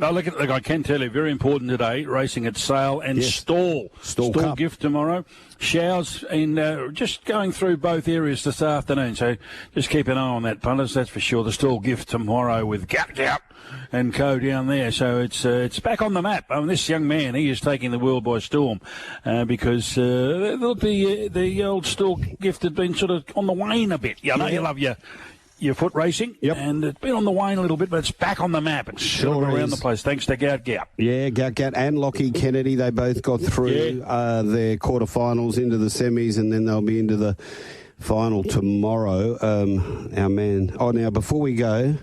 No, look, I can tell you, very important today, racing at Sale and Stall Cup. Gift tomorrow. Showers in just going through both areas this afternoon, so just keep an eye on that, punters, that's for sure. The Stall Gift tomorrow with Gout and co down there, so it's back on the map. I mean, this young man, he is taking the world by storm because the old Stall Gift had been sort of on the wane a bit. You know, you love your foot racing, and it's been on the wane a little bit, but it's back on the map. It's sure around the place, thanks to Gout. Yeah, Gout and Lockie Kennedy, they both got through their quarterfinals into the semis, and then they'll be into the final tomorrow. Our man. Oh, now, before we go,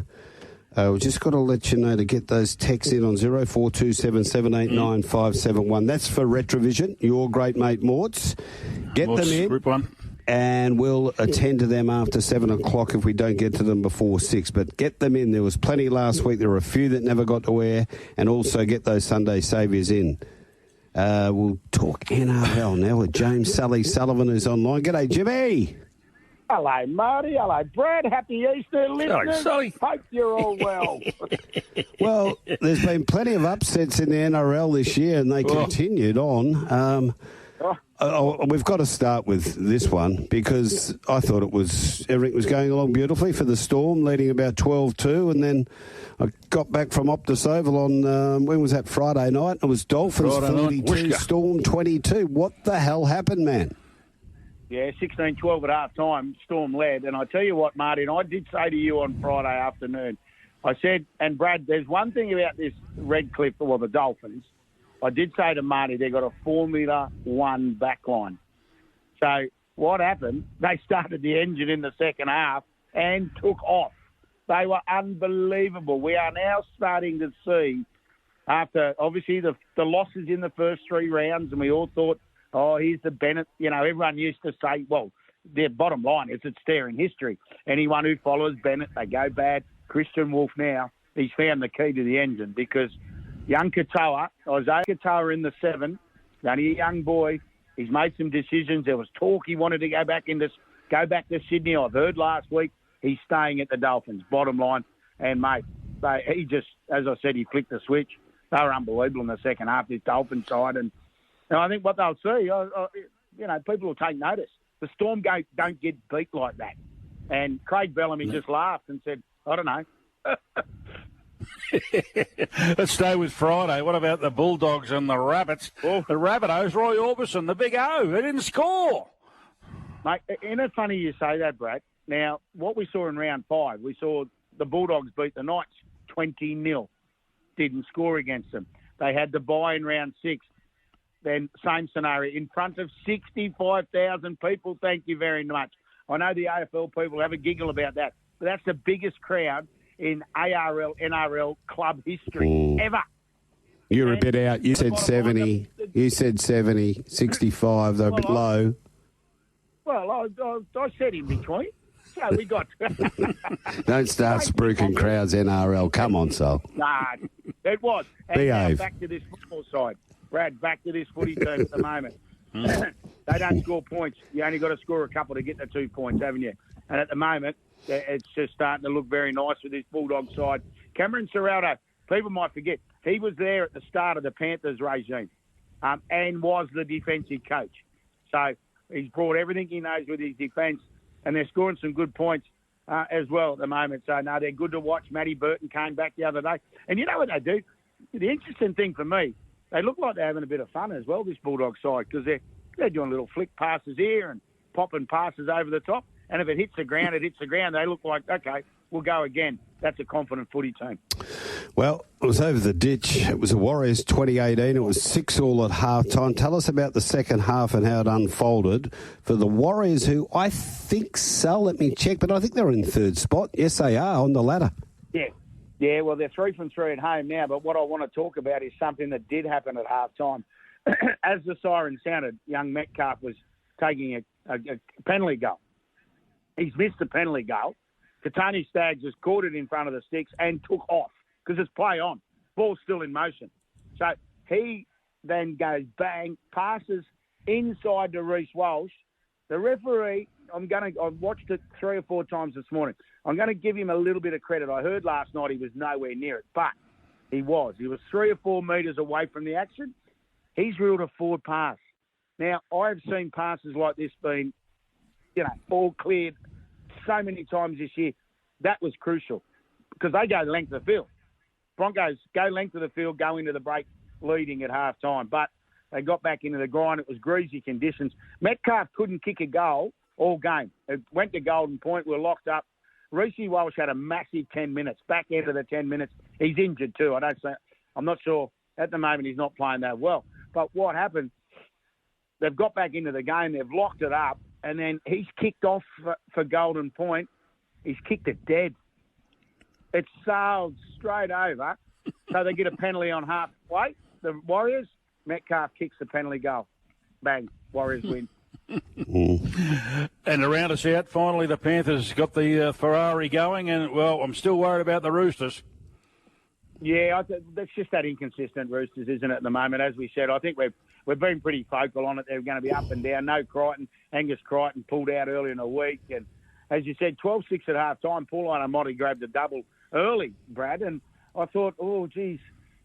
we've just got to let you know to get those texts in on 0427 789 571. That's for Retrovision, your great mate Morts. Get them in. Group 1. And we'll attend to them after 7 o'clock if we don't get to them before 6. But get them in. There was plenty last week. There were a few that never got to wear. And also get those Sunday saviours in. We'll talk NRL now with James Sullivan, who's online. G'day, Jimmy. Hello, Marty. Hello, Brad. Happy Easter, listeners. Hello, Hope you're all well. Well, there's been plenty of upsets in the NRL this year, and they continued on. We've got to start with this one because I thought everything was going along beautifully for the Storm, leading about 12-2, and then I got back from Optus Oval on, when was that, Friday night? It was Dolphins 42, Storm 22. What the hell happened, man? Yeah, 16-12 at half-time, Storm led. And I tell you what, Marty, and I did say to you on Friday afternoon, I said, and Brad, there's one thing about this Redcliffe, or the Dolphins, I did say to Marty, they got a Formula One backline. So what happened? They started the engine in the second half and took off. They were unbelievable. We are now starting to see, after obviously the losses in the first 3 rounds, and we all thought, here's the Bennett. You know, everyone used to say, well, their bottom line is it's there in history. Anyone who follows Bennett, they go bad. Christian Wolf now, he's found the key to the engine because young Isaiah Katoa in the 7, only a young boy. He's made some decisions. There was talk he wanted to go back to Sydney. I've heard last week he's staying at the Dolphins. Bottom line, and mate, he just, as I said, he flicked the switch. They were unbelievable in the second half. This Dolphin side, and I think what they'll see, people will take notice. The Storm don't get beat like that. And Craig Bellamy just laughed and said, I don't know. Let's stay with Friday. What about the Bulldogs and the Rabbits? The Rabbitohs, Roy Orbison, the big O. They didn't score. Mate, isn't it funny you say that, Brad? Now, what we saw in round 5, we saw the Bulldogs beat the Knights 20-0. Didn't score against them. They had the bye in round 6. Then same scenario in front of 65,000 people. Thank you very much. I know the AFL people have a giggle about that, but that's the biggest crowd in ARL, NRL club history ever. You're a bit out. You said 70. You said 70, 65. They're a bit low. Well, I said in between. So we got... Don't start spruiking crowds, NRL. Come on, Sol. Nah, it was. And behave. Now back to this football side. Brad, back to this footy team at the moment. They don't score points. You only got to score a couple to get the 2 points, haven't you? And at the moment, it's just starting to look very nice with this Bulldog side. Cameron Ciraldo, people might forget, he was there at the start of the Panthers regime and was the defensive coach. So he's brought everything he knows with his defence, and they're scoring some good points as well at the moment. So, no, they're good to watch. Matty Burton came back the other day. And you know what they do? The interesting thing for me, they look like they're having a bit of fun as well, this Bulldog side, because they're doing little flick passes here and popping passes over the top. And if it hits the ground, it hits the ground. They look like, okay, we'll go again. That's a confident footy team. Well, it was over the ditch. It was the Warriors 2018. It was 6-all at half-time. Tell us about the second half and how it unfolded for the Warriors, who I think, let me check, but I think they're in third spot. Yes, they are on the ladder. Yeah, well, they're 3 from 3 at home now, but what I want to talk about is something that did happen at half-time. As the siren sounded, young Metcalf was taking a penalty goal. He's missed the penalty goal. Katani Staggs has caught it in front of the sticks and took off because it's play on. Ball's still in motion. So he then goes bang, passes inside to Reece Walsh. The referee, I've watched it 3 or 4 times this morning. I'm going to give him a little bit of credit. I heard last night he was nowhere near it, but He was 3 or 4 metres away from the action. He's ruled a forward pass. Now, I've seen passes like this being, all cleared so many times this year. That was crucial because they go length of the field. Broncos go length of the field, go into the break leading at half time. But they got back into the grind. It was greasy conditions. Metcalf couldn't kick a goal all game. It went to Golden Point. We were locked up. Reece Walsh had a massive 10 minutes. Back end of the 10 minutes, he's injured too. I'm not sure. At the moment, he's not playing that well. But what happened, they've got back into the game. They've locked it up. And then he's kicked off for Golden Point. He's kicked it dead. It sailed straight over. So they get a penalty on halfway. The Warriors, Metcalf kicks the penalty goal. Bang. Warriors win. And to round us out, finally the Panthers got the Ferrari going, and, well, I'm still worried about the Roosters. Yeah, that's just that inconsistent Roosters, isn't it, at the moment? As we said, I think we've been pretty vocal on it. They're going to be up and down. No Crichton. Angus Crichton pulled out early in the week. And as you said, 12-6 at half-time. Pauline and Marty grabbed a double early, Brad. And I thought, oh, geez,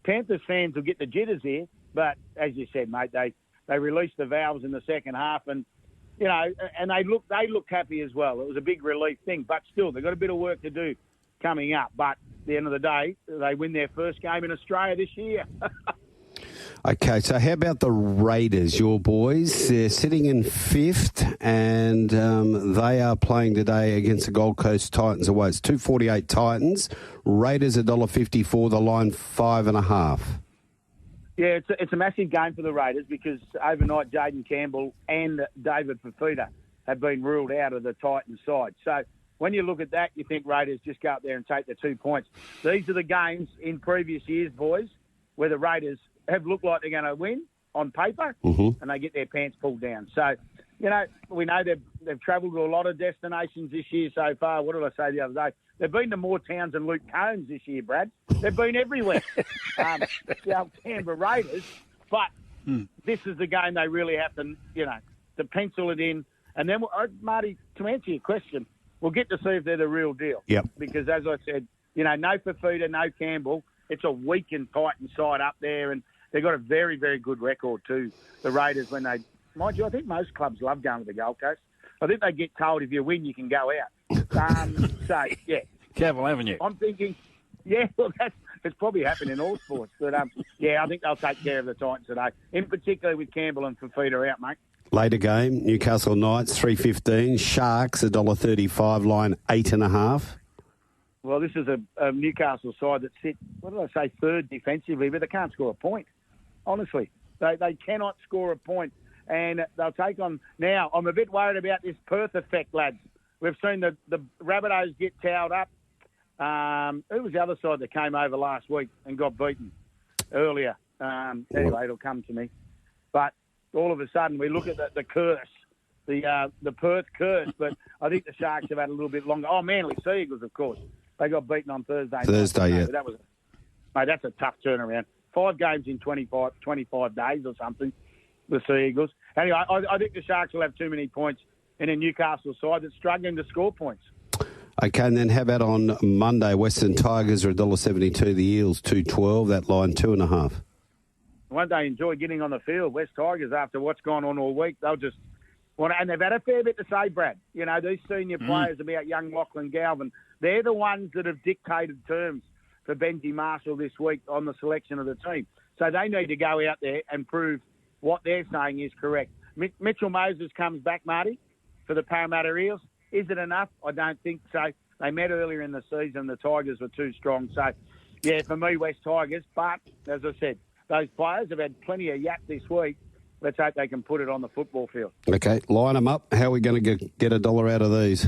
Panthers fans will get the jitters here. But as you said, mate, they released the valves in the second half, and and they looked happy as well. It was a big relief thing, but still they've got a bit of work to do coming up. But at the end of the day, they win their first game in Australia this year. Okay, so how about the Raiders, your boys? They're sitting in 5th, and they are playing today against the Gold Coast Titans away. It's 2.48 Titans. Raiders $1.54, the line 5.5. Yeah, it's a massive game for the Raiders because overnight Jaden Campbell and David Fafita have been ruled out of the Titans side. So when you look at that, you think Raiders just go up there and take the 2 points. These are the games in previous years, boys, where the Raiders have looked like they're going to win on paper, and they get their pants pulled down. So, we know they've travelled to a lot of destinations this year so far. What did I say the other day? They've been to more towns than Luke Combs this year, Brad. They've been everywhere. The Canberra Raiders. But this is the game they really have to pencil it in. And then, Marty, to answer your question, we'll get to see if they're the real deal. Yep. Because, as I said, no Fafita, no Campbell. It's a weakened Titan side up there, and they've got a very, very good record too, the Raiders, when they... Mind you, I think most clubs love going to the Gold Coast. I think they get told if you win, you can go out. So, yeah. Careful, haven't you? I'm thinking, yeah, well, it's probably happened in all sports. But, yeah, I think they'll take care of the Titans today, in particular with Campbell and Fafita out, mate. Later game, Newcastle Knights, 3.15. Sharks, $1.35, line 8.5. Well, this is a Newcastle side that sit, third defensively, but they can't score a point. Honestly, they cannot score a point. And they'll take on... Now, I'm a bit worried about this Perth effect, lads. We've seen the Rabbitohs get towed up. Who was the other side that came over last week and got beaten earlier? Anyway, it'll come to me. But all of a sudden, we look at the curse, the Perth curse. But I think the Sharks have had a little bit longer. Oh, Manly Sea Eagles, of course. They got beaten on Thursday. Yeah. That's a tough turnaround. 5 games in 25 days or something, the Sea Eagles. Anyway, I think the Sharks will have too many points in a Newcastle side that's struggling to score points. Okay, and then how about on Monday, Western Tigers are $1.72, the Eels 2.12, that line 2.5. Won't they enjoy getting on the field? West Tigers, after what's gone on all week, they'll just want to, and they've had a fair bit to say, Brad. These senior players about young Lachlan Galvin, they're the ones that have dictated terms for Benji Marshall this week on the selection of the team. So they need to go out there and prove what they're saying is correct. Mitchell Moses comes back, Marty, for the Parramatta Eels. Is it enough? I don't think so. They met earlier in the season. The Tigers were too strong. So, yeah, for me, West Tigers. But, as I said, those players have had plenty of yap this week. Let's hope they can put it on the football field. Okay, line them up. How are we going to get $1 out of these?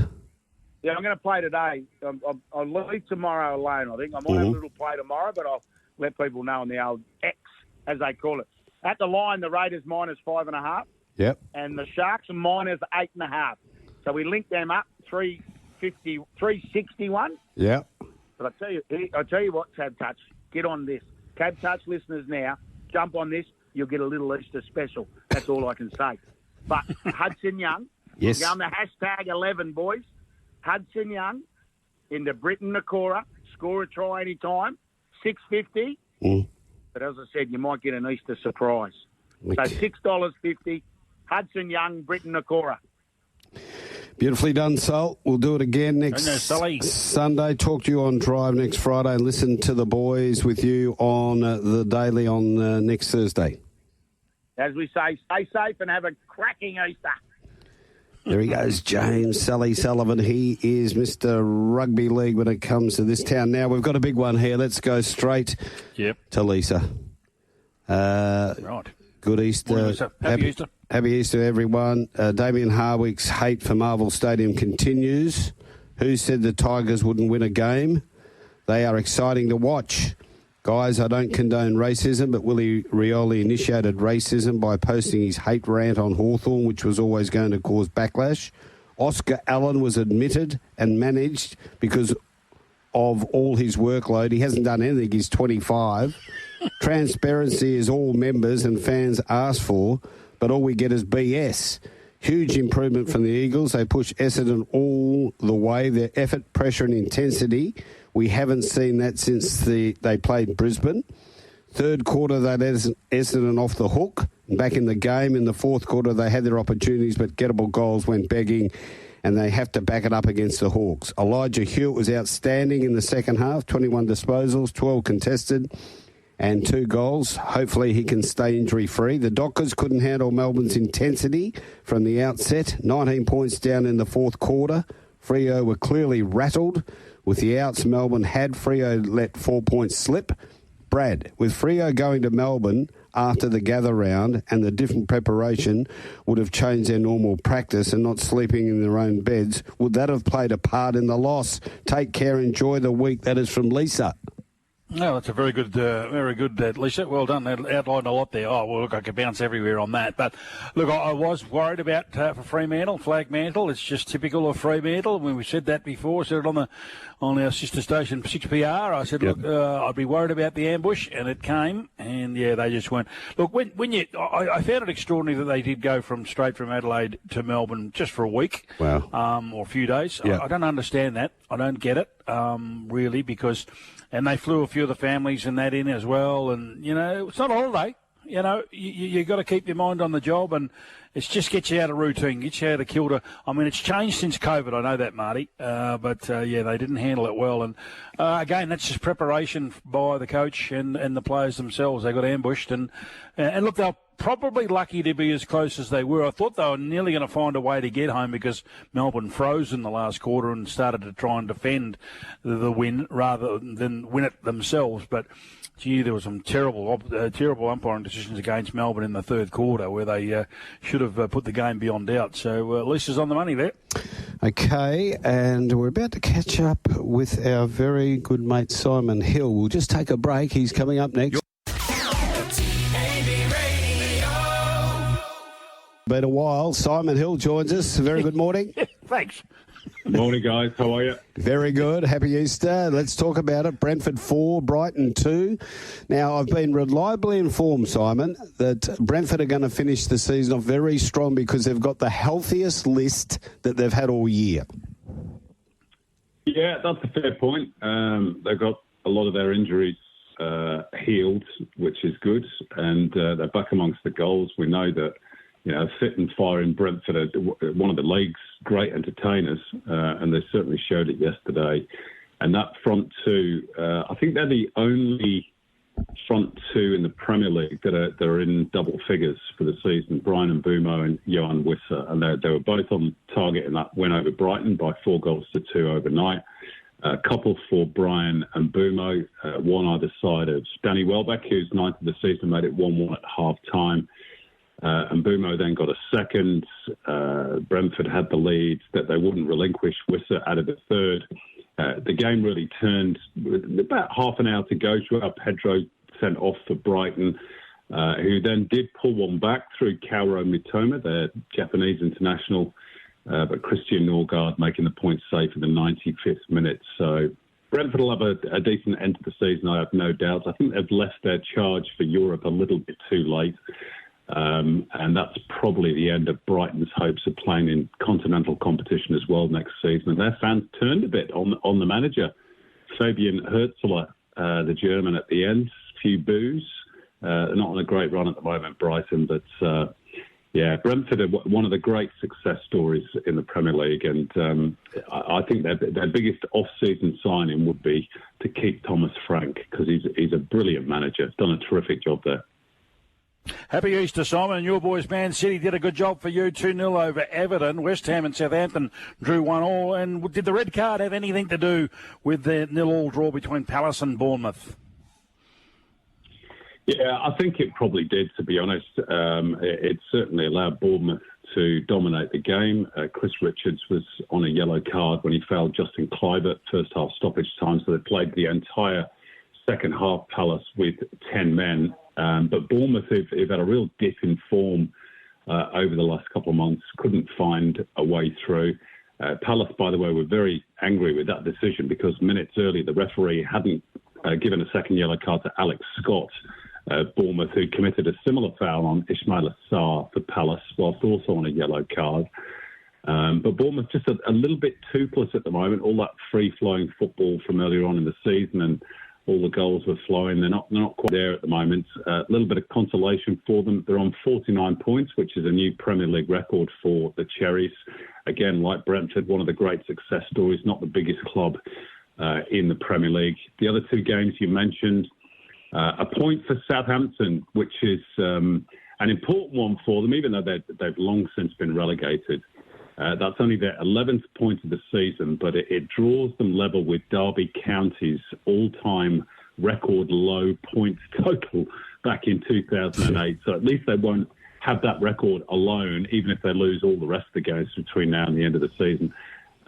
Yeah, I'm going to play today. I'll leave tomorrow alone, I think. I might have a little play tomorrow, but I'll let people know on the old X, as they call it. At the line, the Raiders -5.5. Yep. And the Sharks -8.5. So we link them up, 361. Yeah. But I tell you what, Tab Touch, get on this. Tab Touch listeners now, jump on this. You'll get a little Easter special. That's all I can say. But Hudson Young, yes. Go on the hashtag 11, boys. Hudson Young into Britain Nakora, score a try anytime, 650. But as I said, you might get an Easter surprise. So $6.50, Hudson Young, Britton Nakora. Beautifully done, Sol. We'll do it again next Sunday. Talk to you on Drive next Friday and listen to the boys with you on the Daily on next Thursday. As we say, stay safe and have a cracking Easter. There he goes, James Sullivan. He is Mr. Rugby League when it comes to this town. Now, we've got a big one here. Let's go straight to Lisa. Right. Good Easter. Happy Easter. Happy Easter, everyone. Damien Harwick's hate for Marvel Stadium continues. Who said the Tigers wouldn't win a game? They are exciting to watch. Guys, I don't condone racism, but Willie Rioli initiated racism by posting his hate rant on Hawthorn, which was always going to cause backlash. Oscar Allen was admitted and managed because of all his workload. He hasn't done anything. He's 25. Transparency is all members and fans ask for, but all we get is BS. Huge improvement from the Eagles. They push Essendon all the way. Their effort, pressure and intensity, we haven't seen that since they played Brisbane. Third quarter, they let Essendon off the hook. Back in the game, in the fourth quarter, they had their opportunities, but gettable goals went begging, and they have to back it up against the Hawks. Elijah Hewitt was outstanding in the second half, 21 disposals, 12 contested, and 2 goals. Hopefully he can stay injury-free. The Dockers couldn't handle Melbourne's intensity from the outset. 19 points down in the fourth quarter. Freo were clearly rattled. With the outs Melbourne had, Freo let 4 points slip. Brad, with Freo going to Melbourne after the gather round and the different preparation would have changed their normal practice and not sleeping in their own beds, would that have played a part in the loss? Take care, enjoy the week. That is from Lisa. No, that's a very good, Lisa. Well done. That outlined a lot there. Oh, well, look, I could bounce everywhere on that. But, look, I was worried about for Fremantle, Flag Mantle. It's just typical of Fremantle. When we said that before, said it on our sister station, 6PR. I said, look, I'd be worried about the ambush, and it came. And, yeah, they just went. Look, I found it extraordinary that they did go straight from Adelaide to Melbourne just for a week. Wow. Or a few days. Yeah. I don't understand that. I don't get it, really, because... And they flew a few of the families and that in as well. And, it's not a holiday. You got to keep your mind on the job, and it's just gets you out of routine, gets you out of kilter. I mean, it's changed since COVID. I know that, Marty. But they didn't handle it well. And, again, that's just preparation by the coach and the players themselves. They got ambushed. And look, they're probably lucky to be as close as they were. I thought they were nearly going to find a way to get home because Melbourne froze in the last quarter and started to try and defend the win rather than win it themselves. But, gee, there were some terrible umpiring decisions against Melbourne in the third quarter where they should have put the game beyond doubt. So Lisa's on the money there. Okay, and we're about to catch up with our very good mate Simon Hill. We'll just take a break. He's coming up next. Been a while. Simon Hill joins us. Very good morning. Thanks. Morning, guys. How are you? Very good. Happy Easter. Let's talk about it. Brentford 4, Brighton 2. Now, I've been reliably informed, Simon, that Brentford are going to finish the season off very strong because they've got the healthiest list that they've had all year. Yeah, that's a fair point. They've got a lot of their injuries healed, which is good, and they're back amongst the goals. We know that fit and firing Brentford are one of the league's great entertainers, and they certainly showed it yesterday. And that front two, I think they're the only front two in the Premier League that are in double figures for the season, Brian Mbumo and Johan Wissa. And they were both on target in that win over Brighton by 4-2 overnight. A couple for Brian and Mbumo, one either side of Danny Welbeck, who's ninth of the season, made it 1-1 at half-time. And Mbumo then got a second. Brentford had the lead that they wouldn't relinquish. Wissa added a third. The game really turned with about half an hour to go. Joao Pedro sent off for Brighton, who then did pull one back through Kaoru Mitoma, their Japanese international, but Christian Norgard making the point save in the 95th minute. So Brentford will have a decent end to the season, I have no doubt. I think they've left their charge for Europe a little bit too late. And that's probably the end of Brighton's hopes of playing in continental competition as well next season. And their fans turned a bit on the manager, Fabian Hürzeler, the German, at the end. few boos. They're not on a great run at the moment, Brighton, but Brentford are one of the great success stories in the Premier League, and I think their biggest off-season signing would be to keep Thomas Frank, because he's a brilliant manager. Done a terrific job there. Happy Easter, Simon. And your boys, Man City, did a good job for you. 2-0 over Everton. West Ham and Southampton drew 1-1. And did the red card have anything to do with the 0-0 draw between Palace and Bournemouth? Yeah, I think it probably did, to be honest. It certainly allowed Bournemouth to dominate the game. Chris Richards was on a yellow card when he fouled Justin Kluivert, first half stoppage time, so they played the entire second half, Palace, with 10 men. But Bournemouth have had a real dip in form over the last couple of months, couldn't find a way through. Palace, by the way, were very angry with that decision because minutes earlier the referee hadn't given a second yellow card to Alex Scott, Bournemouth, who committed a similar foul on Ismail Assar for Palace, whilst also on a yellow card. But Bournemouth just a little bit toothless at the moment. All that free-flowing football from earlier on in the season, and all the goals were flowing. They're not quite there at the moment. A little bit of consolation for them. They're on 49 points, which is a new Premier League record for the Cherries. Again, like Brentford, one of the great success stories, not the biggest club in the Premier League. The other two games you mentioned, a point for Southampton, which is an important one for them, even though they've long since been relegated. That's only their 11th point of the season, but it draws them level with Derby County's all-time record low points total back in 2008. So at least they won't have that record alone, even if they lose all the rest of the games between now and the end of the season.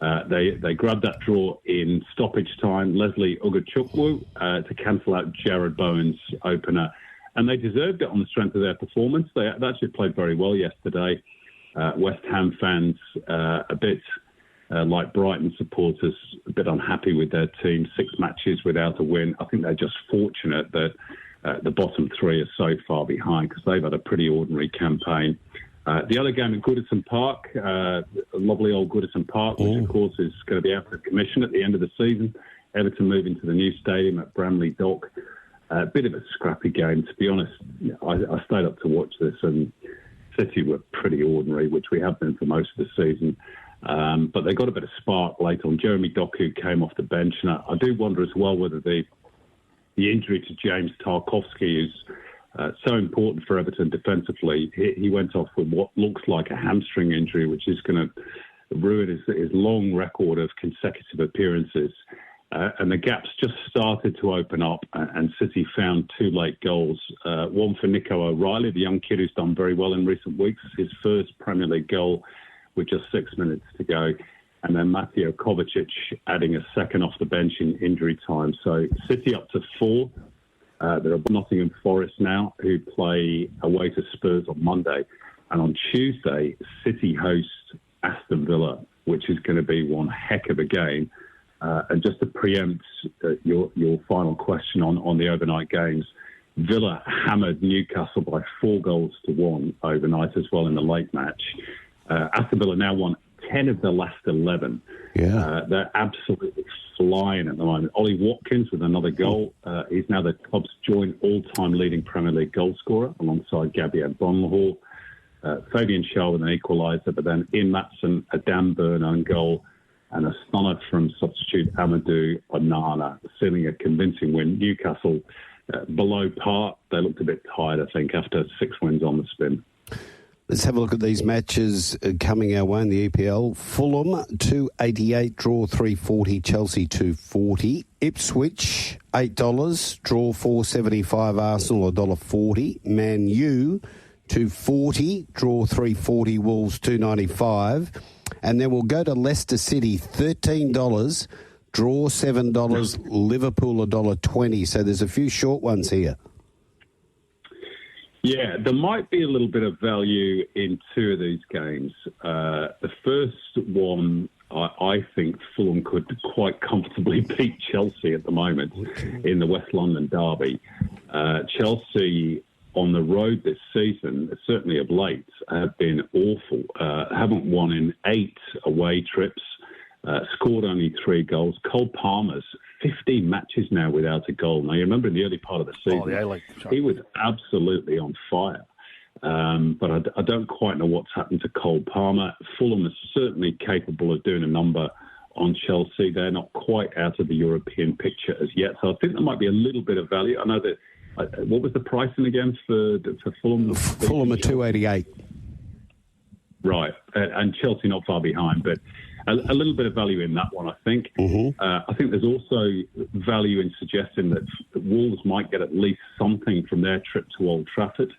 They grabbed that draw in stoppage time, Leslie Ugachukwu, to cancel out Jared Bowen's opener. And they deserved it on the strength of their performance. They actually played very well yesterday. West Ham fans, a bit like Brighton supporters, a bit unhappy with their team. 6 matches without a win. I think they're just fortunate that the bottom 3 are so far behind because they've had a pretty ordinary campaign. The other game at Goodison Park, lovely old Goodison Park, which of course is going to be out of commission at the end of the season. Everton moving to the new stadium at Bramley Dock. A bit of a scrappy game, to be honest. I stayed up to watch this, and City were pretty ordinary, which we have been for most of the season. But they got a bit of spark late on. Jeremy Doku came off the bench, and I do wonder as well whether the injury to James Tarkowski is so important for Everton defensively. He went off with what looks like a hamstring injury, which is going to ruin his long record of consecutive appearances. And the gaps just started to open up, and City found 2 late goals. One for Nico O'Reilly, the young kid who's done very well in recent weeks, his first Premier League goal with just 6 minutes to go. And then Mateo Kovacic adding a second off the bench in injury time. So City up to 4. There are Nottingham Forest now, who play away to Spurs on Monday. And on Tuesday, City host Aston Villa, which is going to be one heck of a game. And just to preempt your final question on the overnight games, Villa hammered Newcastle by 4-1 overnight as well in the late match. Aston Villa now won 10 of the last 11. Yeah. They're absolutely flying at the moment. Ollie Watkins with another goal. He's now the club's joint all-time leading Premier League goal scorer alongside Gabriel Bonhall. Fabian Schär with an equaliser, but then Ian Matson, a Dan Burn own goal, and a stunner from substitute Amadou Onana, sealing a convincing win. Newcastle below par. They looked a bit tired, I think, after 6 wins on the spin. Let's have a look at these matches coming our way in the EPL. Fulham, 2.88, draw 3.40, Chelsea 2.40. Ipswich, $8, draw 4.75, Arsenal $1.40. Man U, 2.40, draw 3.40, Wolves 2.95. And then we'll go to Leicester City, $13, draw $7, Liverpool $1.20. So there's a few short ones here. Yeah, there might be a little bit of value in 2 of these games. The first one, I think Fulham could quite comfortably beat Chelsea at the moment in the West London derby. Chelsea on the road this season, certainly of late, have been awful. Haven't won in 8 away trips, scored only 3 goals. Cole Palmer's 15 matches now without a goal. Now, you remember in the early part of the season, the A-League. Sorry. He was absolutely on fire. But I don't quite know what's happened to Cole Palmer. Fulham is certainly capable of doing a number on Chelsea. They're not quite out of the European picture as yet. So I think there might be a little bit of value. I know that, what was the pricing again for Fulham? Fulham at 288. Right. And Chelsea not far behind, but a little bit of value in that one, I think. Mm-hmm. I think there's also value in suggesting that Wolves might get at least something from their trip to Old Trafford.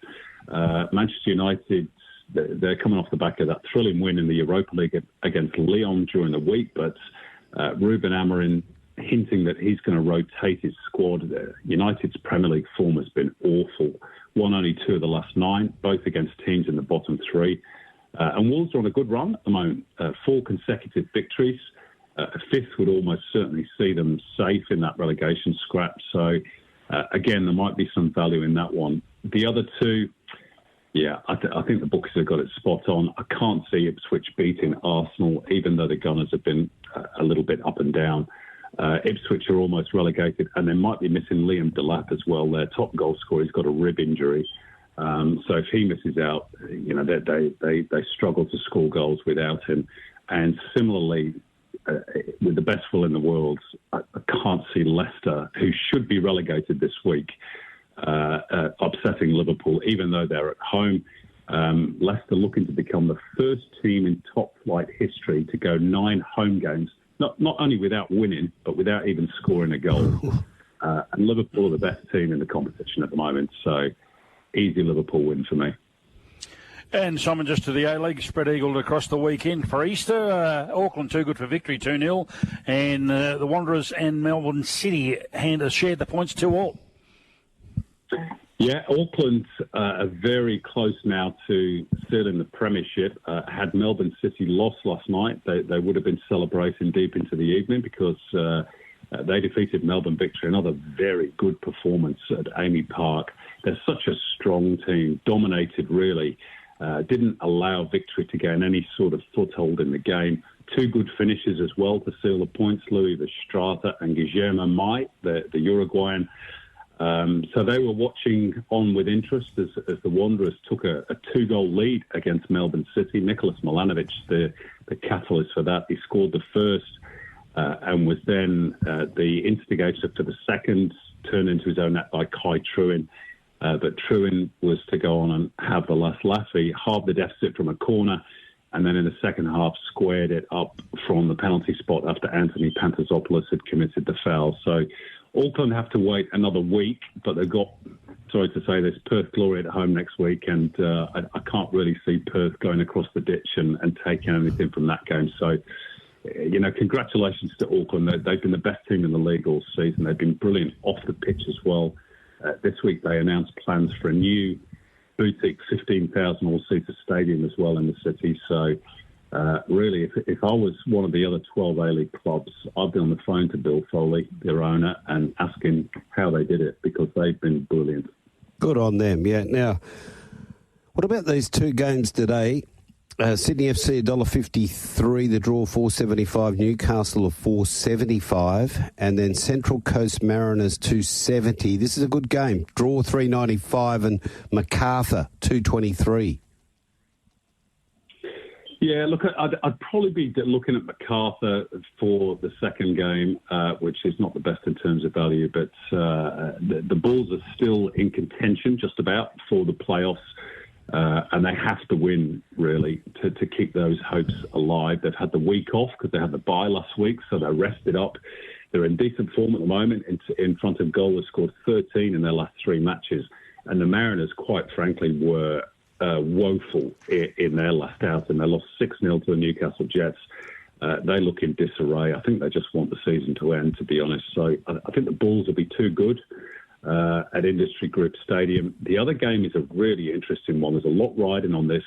Manchester United, they're coming off the back of that thrilling win in the Europa League against Lyon during the week, but Ruben Amorim hinting that he's going to rotate his squad. United's Premier League form has been awful. Won only 2 of the last 9, both against teams in the bottom 3. And Wolves are on a good run at the moment. 4 consecutive victories. A 5th would almost certainly see them safe in that relegation scrap. So, again, there might be some value in that one. The other 2, I think the bookies have got it spot on. I can't see Ipswich beating Arsenal, even though the Gunners have been a little bit up and down. Ipswich are almost relegated, and they might be missing Liam Delap as well. Their top goal scorer, he's got a rib injury. So if he misses out, they struggle to score goals without him. And similarly, with the best will in the world, I can't see Leicester, who should be relegated this week, upsetting Liverpool, even though they're at home. Leicester looking to become the first team in top-flight history to go 9 home games, not only without winning, but without even scoring a goal. And Liverpool are the best team in the competition at the moment, so easy Liverpool win for me. And Simon, just to the A-League, spread eagled across the weekend for Easter. Auckland too good for victory, 2-0. And the Wanderers and Melbourne City shared the points 2-2. Yeah, Auckland are very close now to still in the Premiership. Had Melbourne City lost last night, they would have been celebrating deep into the evening because they defeated Melbourne Victory, another very good performance at Amy Park. They're such a strong team, dominated really, didn't allow Victory to gain any sort of foothold in the game. 2 good finishes as well to seal the points, Louis Verstrata and Guillermo Mai, the Uruguayan. So they were watching on with interest as the Wanderers took a 2-goal lead against Melbourne City. Nicholas Milanovic, the catalyst for that, he scored the first and was then the instigator for the second, turned into his own net by Kai Truin. But Truin was to go on and have the last laugh. He halved the deficit from a corner and then in the second half squared it up from the penalty spot after Anthony Pantazopoulos had committed the foul. So Auckland have to wait another week, but they've got, sorry to say this, Perth Glory at home next week, and I can't really see Perth going across the ditch and taking anything from that game. So, congratulations to Auckland. They've been the best team in the league all season. They've been brilliant off the pitch as well. This week they announced plans for a new boutique 15,000 all-seater stadium as well in the city. So really, if I was one of the other 12 A-League clubs, I'd be on the phone to Bill Foley, their owner, and asking how they did it because they've been brilliant. Good on them, yeah. Now, what about these 2 games today? Sydney FC $1.53, the draw $4.75, Newcastle of $4.75, and then Central Coast Mariners $2.70. This is a good game. Draw $3.95 and MacArthur $2.23. Yeah, look, I'd probably be looking at MacArthur for the second game, which is not the best in terms of value, but the Bulls are still in contention just about for the playoffs. And they have to win, really, to keep those hopes alive. They've had the week off because they had the bye last week, so they're rested up. They're in decent form at the moment. In front of goal, they've scored 13 in their last 3 matches. And the Mariners, quite frankly, were woeful in their last outing. They lost 6-0 to the Newcastle Jets. They look in disarray. I think they just want the season to end, to be honest. So I think the Bulls will be too good at Industry Group Stadium. The other game is a really interesting one. There's a lot riding on this.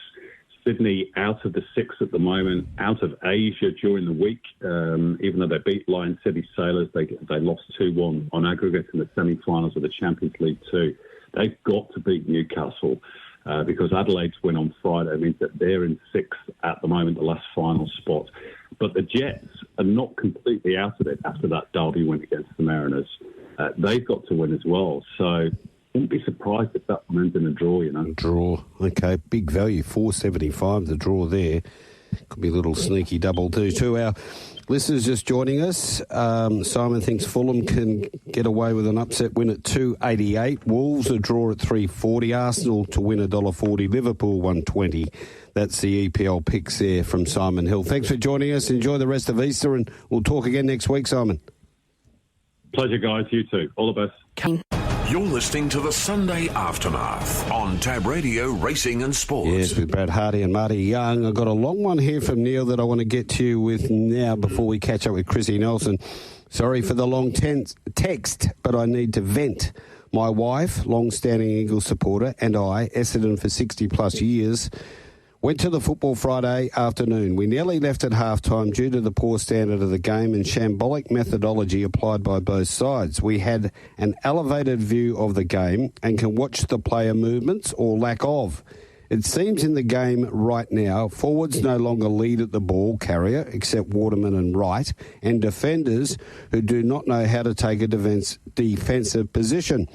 Sydney out of the 6 at the moment, out of Asia during the week. Even though they beat Lion City Sailors, they lost 2-1 on aggregate in the semi-finals of the Champions League too. They've got to beat Newcastle because Adelaide's win on Friday means that they're in 6th at the moment, the last final spot. But the Jets are not completely out of it after that derby win against the Mariners. They've got to win as well. So wouldn't be surprised if that one ends in a draw, you know. Draw. Okay, big value, 4.75 the draw there. Could be a little sneaky double too. To our listeners just joining us, Simon thinks Fulham can get away with an upset win at 2.88. Wolves a draw at 3.40. Arsenal to win $1.40. Liverpool 1.20. That's the EPL picks there from Simon Hill. Thanks for joining us. Enjoy the rest of Easter, and we'll talk again next week, Simon. Pleasure, guys. You too. All the best. You're listening to the Sunday Aftermath on Tab Radio Racing and Sports. Yes, with Brad Hardie and Marty Young. I've got a long one here from Neil that I want to get to you with now before we catch up with Chrissy Nelson. Sorry for the long text, but I need to vent. My wife, long-standing Eagles supporter, and I, Essendon for 60-plus years, went to the football Friday afternoon. We nearly left at half-time due to the poor standard of the game and shambolic methodology applied by both sides. We had an elevated view of the game and can watch the player movements or lack of. It seems in the game right now, forwards no longer lead at the ball carrier, except Waterman and Wright, and defenders who do not know how to take a defensive position.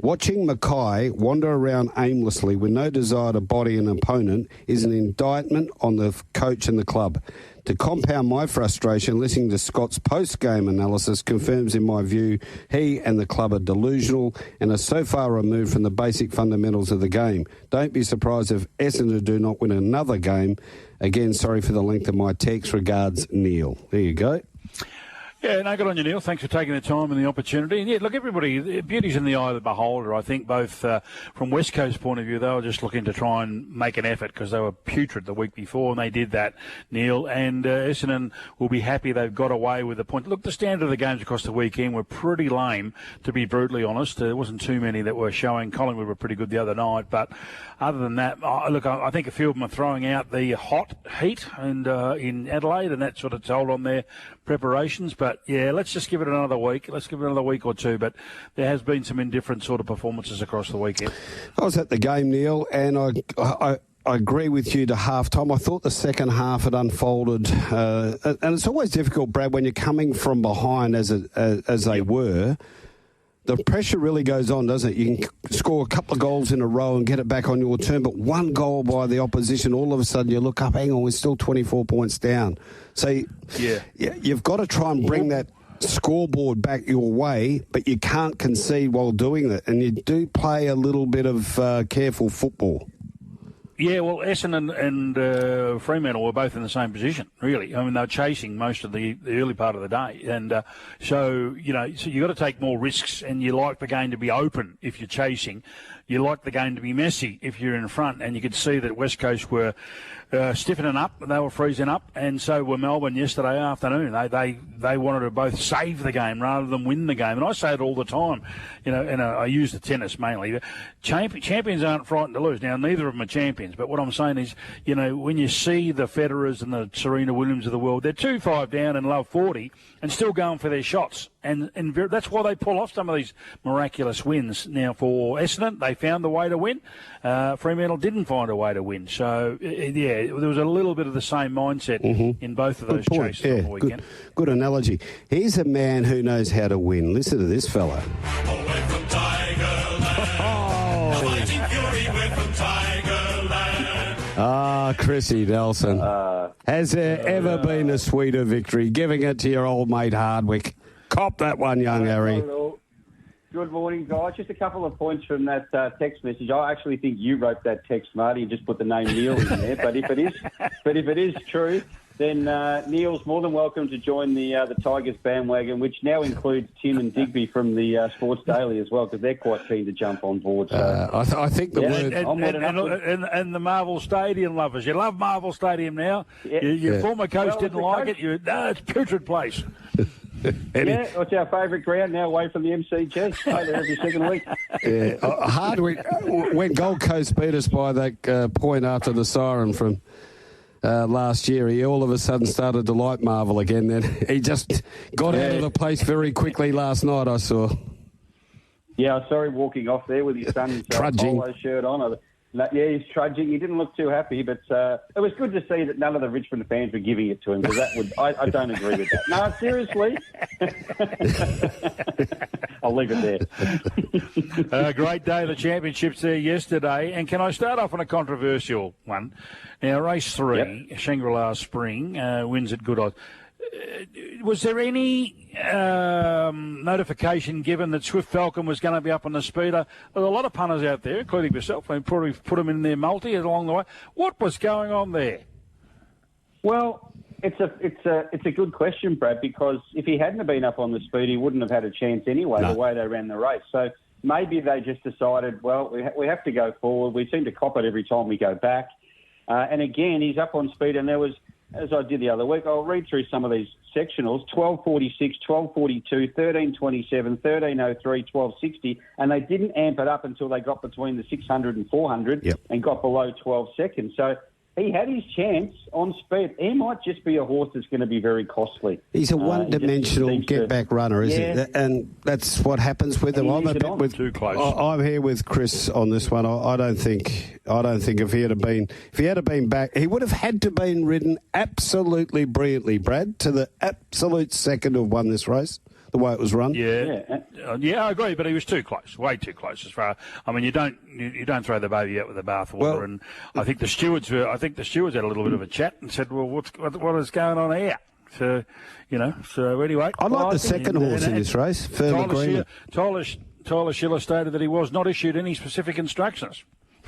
Watching Mackay wander around aimlessly with no desire to body an opponent is an indictment on the coach and the club. To compound my frustration, listening to Scott's post-game analysis confirms in my view he and the club are delusional and are so far removed from the basic fundamentals of the game. Don't be surprised if Essendon do not win another game. Again, sorry for the length of my text. Regards, Neil. There you go. Yeah, no, good on you, Neil. Thanks for taking the time and the opportunity. And yeah, look, everybody, beauty's in the eye of the beholder. I think both from West Coast point of view, they were just looking to try and make an effort because they were putrid the week before, and they did that, Neil. And Essendon will be happy they've got away with the point. Look, the standard of the games across the weekend were pretty lame, to be brutally honest. There wasn't too many that were showing. Collingwood were pretty good the other night, but other than that, look, I think a few of them are throwing out the hot heat and in Adelaide, and that's sort of told on their preparations. But yeah, let's just give it another week. Let's give it another week or two. But there has been some indifferent sort of performances across the weekend. I was at the game, Neil, and I agree with you to half-time. I thought the second half had unfolded, and it's always difficult, Brad, when you're coming from behind as they were. The pressure really goes on, doesn't it? You can score a couple of goals in a row and get it back on your turn, but one goal by the opposition, all of a sudden you look up, hang on, we're still 24 points down. So you've got to try and bring that scoreboard back your way, but you can't concede while doing it, and you do play a little bit of careful football. Yeah, well, Essendon and Fremantle were both in the same position, really. I mean, they were chasing most of the early part of the day. And so you've got to take more risks, and you like the game to be open if you're chasing. You like the game to be messy if you're in front. And you could see that West Coast were stiffening up, they were freezing up, and so were Melbourne yesterday afternoon. They wanted to both save the game rather than win the game. And I say it all the time, and I use the tennis mainly. Champions aren't frightened to lose. Now, neither of them are champions, but what I'm saying is, when you see the Federers and the Serena Williams of the world, they're 2-5 down and love 40 and still going for their shots. And that's why they pull off some of these miraculous wins. Now, for Essendon, they found the way to win. Fremantle didn't find a way to win. So, there was a little bit of the same mindset in both of those chases on the weekend. Good analogy. Here's a man who knows how to win. Listen to this fella. Away from Tigerland. Fighting fury, we're from Tigerland. Chrissy Nelson. Has there ever been a sweeter victory? Giving it to your old mate Hardwick. Cop that one, young Harry. Good morning, guys. Just a couple of points from that text message. I actually think you wrote that text, Marty, and just put the name Neil in there. But if it is true, then Neil's more than welcome to join the Tigers bandwagon, which now includes Tim and Digby from the Sports Daily as well, because they're quite keen to jump on board. So. I think the word... And the Marvel Stadium lovers. You love Marvel Stadium now. Yeah. Your former coach didn't like it. It's a putrid place. Yeah, it's our favourite ground now, away from the MCG. Play there every second week. Yeah, Hardwick, when Gold Coast beat us by that point after the siren from last year, he all of a sudden started to like Marvel again. Then he just got out of the place very quickly last night, I saw. Yeah, I saw him walking off there with his son's polo shirt on. No, yeah, he's trudging. He didn't look too happy, but it was good to see that none of the Richmond fans were giving it to him, because I don't agree with that. No, seriously. I'll leave it there. A great day of the championships there yesterday. And can I start off on a controversial one? Now, race 3, yep. Shangri-La Spring, wins at good odds. Was there any notification given that Swift Falcon was going to be up on the speeder? There were a lot of punters out there, including yourself, they probably put them in their multi along the way. What was going on there? Well, it's a good question, Brad, because if he hadn't been up on the speed, he wouldn't have had a chance anyway, the way they ran the race. So maybe they just decided, well, we have to go forward. We seem to cop it every time we go back. And again, he's up on speed, and there was, as I did the other week, I'll read through some of these sectionals, 12:46, 12:42, 13:27, 13:03, 12:60, and they didn't amp it up until they got between the 600 and 400 and got below 12 seconds. So he had his chance on speed. He might just be a horse that's going to be very costly. He's a one-dimensional get-back runner, isn't he? And that's what happens with him. I'm a bit with too close. I'm here with Chris on this one. I don't think if he had been back, he would have had to been ridden absolutely brilliantly, Brad, to the absolute second of won this race. The way it was run. Yeah, I agree, but he was too close, way too close. As far, I mean, you don't throw the baby out with the bathwater. And I think the stewards had a little bit of a chat and said, "Well, what is going on here?" So, So anyway, I like the second horse in this race. Firm agreement. Tyler Schiller stated that he was not issued any specific instructions.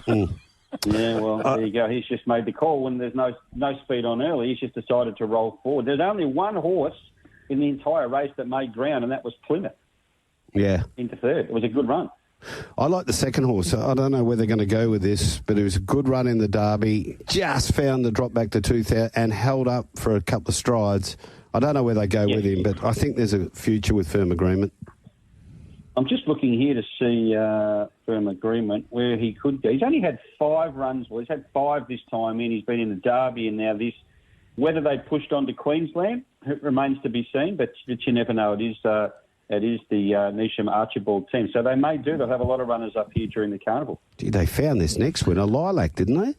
Yeah, well, there you go. He's just made the call when there's no speed on early. He's just decided to roll forward. There's only one horse in the entire race that made ground, and that was Plymouth. Yeah. Into third. It was a good run. I like the second horse. I don't know where they're going to go with this, but it was a good run in the Derby. Just found the drop back to 2,000 and held up for a couple of strides. I don't know where they go with him, but I think there's a future with Firm Agreement. I'm just looking here to see Firm Agreement, where he could go. He's only had 5 runs. Well, he's had 5 this time in. He's been in the Derby and now this. Whether they pushed on to Queensland, it remains to be seen, but you never know. It is the Nisham Archibald team. So they may do. They'll have a lot of runners up here during the carnival. Gee, they found this next winner, Lilac, didn't they?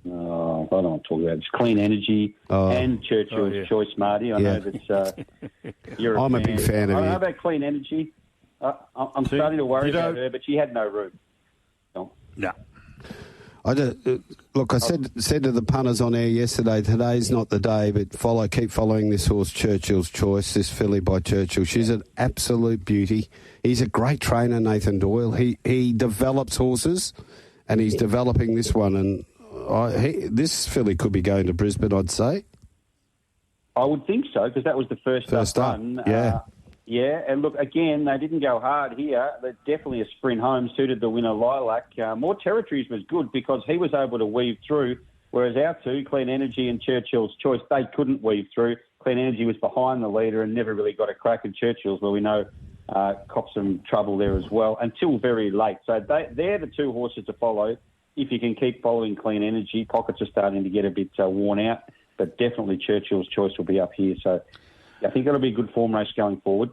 Oh, I don't want to talk about it. It's Clean Energy and Churchill's Choice, Marty. I know that you're I'm a big fan of I don't you. know about Clean Energy. I'm starting to worry about her, but she had no room. No. Look, I said to the punters on air yesterday, today's not the day, but keep following this horse, Churchill's Choice, this filly by Churchill. She's an absolute beauty. He's a great trainer, Nathan Doyle. He develops horses, and he's developing this one. And this filly could be going to Brisbane, I'd say. I would think so, because that was the first up run. Yeah. Yeah, and look, again, they didn't go hard here. They're definitely a sprint home, suited the winner, Lilac. More Territories was good because he was able to weave through, whereas our two, Clean Energy and Churchill's Choice, they couldn't weave through. Clean Energy was behind the leader and never really got a crack at Churchill's, where we know copped some trouble there as well, until very late. So they're the 2 horses to follow. If you can keep following Clean Energy, pockets are starting to get a bit worn out, but definitely Churchill's Choice will be up here. So I think that'll be a good form race going forward.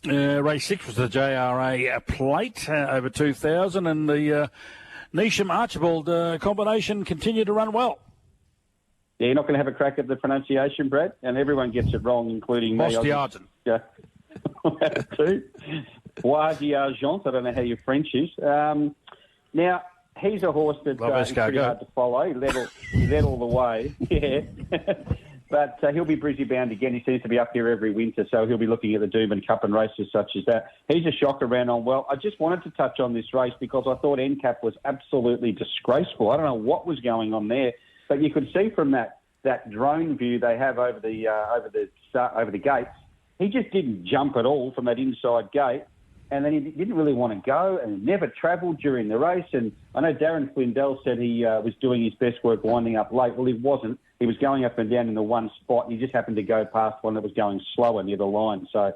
Race 6 was the JRA plate over 2,000, and the Nisham Archibald combination continued to run well. Yeah, you're not going to have a crack at the pronunciation, Brad, and everyone gets it wrong, including me. Mostiarden. Yeah. Too. Mostiarden. I don't know how your French is. Now, he's a horse that's pretty hard to follow. He led all the way. Yeah. But he'll be Brizzy bound again. He seems to be up here every winter, so he'll be looking at the Doomben Cup and races such as that. He's a shocker, ran on well. I just wanted to touch on this race because I thought NCAP was absolutely disgraceful. I don't know what was going on there, but you could see from that drone view they have over the gates, he just didn't jump at all from that inside gate. And then he didn't really want to go and never travelled during the race. And I know Darren Flindell said he was doing his best work winding up late. Well, he wasn't. He was going up and down in the one spot. And he just happened to go past one that was going slower near the line. So,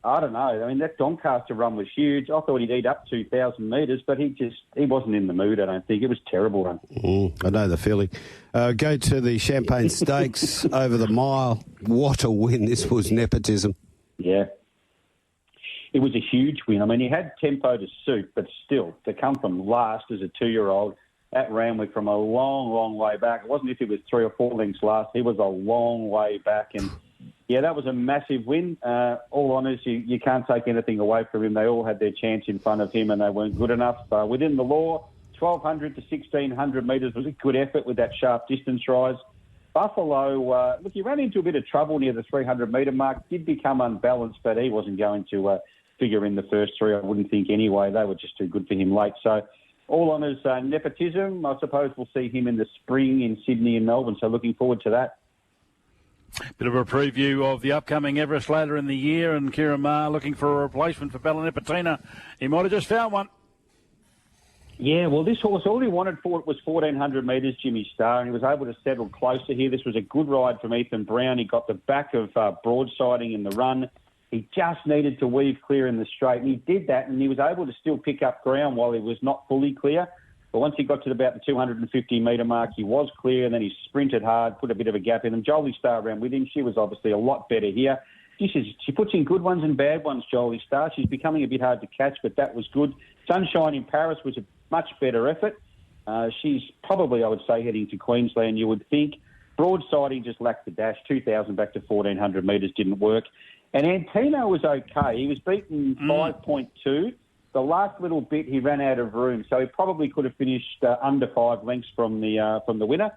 I don't know. I mean, that Doncaster run was huge. I thought he'd eat up 2,000 metres, but he wasn't in the mood, I don't think. It was a terrible run. I know the feeling. Go to the Champagne Stakes over the mile. What a win. This was nepotism. Yeah. it was a huge win. I mean, he had tempo to suit, but still, to come from last as a 2-year-old at Randwick from a long, long way back. It wasn't if he was 3 or 4 lengths last. He was a long way back. And, yeah, that was a massive win. All honours, you can't take anything away from him. They all had their chance in front of him and they weren't good enough. Within the law, 1,200 to 1,600 metres was a good effort with that sharp distance rise. Buffalo, look, he ran into a bit of trouble near the 300-metre mark, did become unbalanced, but he wasn't going to figure in the first 3, I wouldn't think anyway. They were just too good for him late. So all honours, nepotism. I suppose we'll see him in the spring in Sydney and Melbourne, so looking forward to that. Bit of a preview of the upcoming Everest later in the year, and Kieran Maher looking for a replacement for Ballinipatina. He might have just found one. Yeah, well, this horse, all he wanted for it was 1,400 metres, Jimmy Starr, and he was able to settle closer here. This was a good ride from Ethan Brown. He got the back of broadsiding in the run. He just needed to weave clear in the straight, and he did that, and he was able to still pick up ground while he was not fully clear. But once he got to about the 250-metre mark, he was clear, and then he sprinted hard, put a bit of a gap in him. Jolie Starr ran with him. She was obviously a lot better here. She puts in good ones and bad ones, Jolie Starr. She's becoming a bit hard to catch, but that was good. Sunshine in Paris was a much better effort. She's probably, I would say, heading to Queensland, you would think. Broadsiding just lacked the dash. 2,000 back to 1,400 metres didn't work. And Antino was okay. He was beaten 5.2. The last little bit, he ran out of room, so he probably could have finished under 5 lengths from the winner.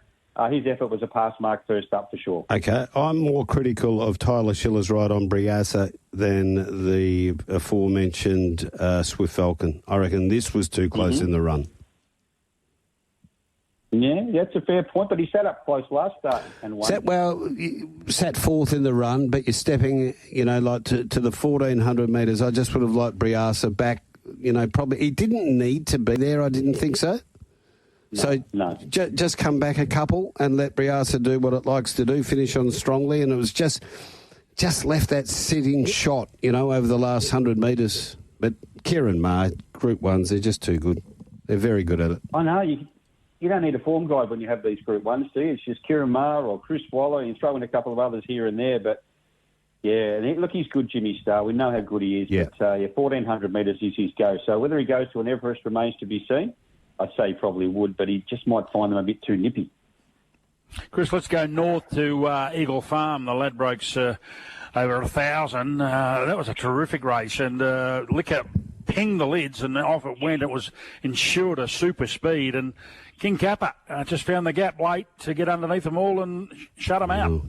His effort was a pass mark first up for sure. Okay, I'm more critical of Tyler Schiller's ride on Briasa than the aforementioned Swift Falcon. I reckon this was too close in the run. Yeah, that's a fair point, but he sat up close last start and won. You sat fourth in the run, but you're stepping, like to the 1,400 metres. I just would have liked Briasa back, probably. He didn't need to be there, I didn't think so. No. Just come back a couple and let Briasa do what it likes to do, finish on strongly, and it was just left that sitting shot, over the last 100 metres. But Kieran Maher, Group 1s, they're just too good. They're very good at it. I know, you don't need a form guide when you have these Group 1s, do you? It's just Kieran Maher or Chris Waller. You throw in a couple of others here and there, but yeah, look, he's good, Jimmy Starr. We know how good he is, but 1,400 metres is his go. So whether he goes to an Everest remains to be seen. I'd say he probably would, but he just might find them a bit too nippy. Chris, let's go north to Eagle Farm. The Ladbrokes over 1,000. That was a terrific race, and Liquor pinged the lids, and off it went. It was ensured a super speed, and King Kappa just found the gap late to get underneath them all and shut them out.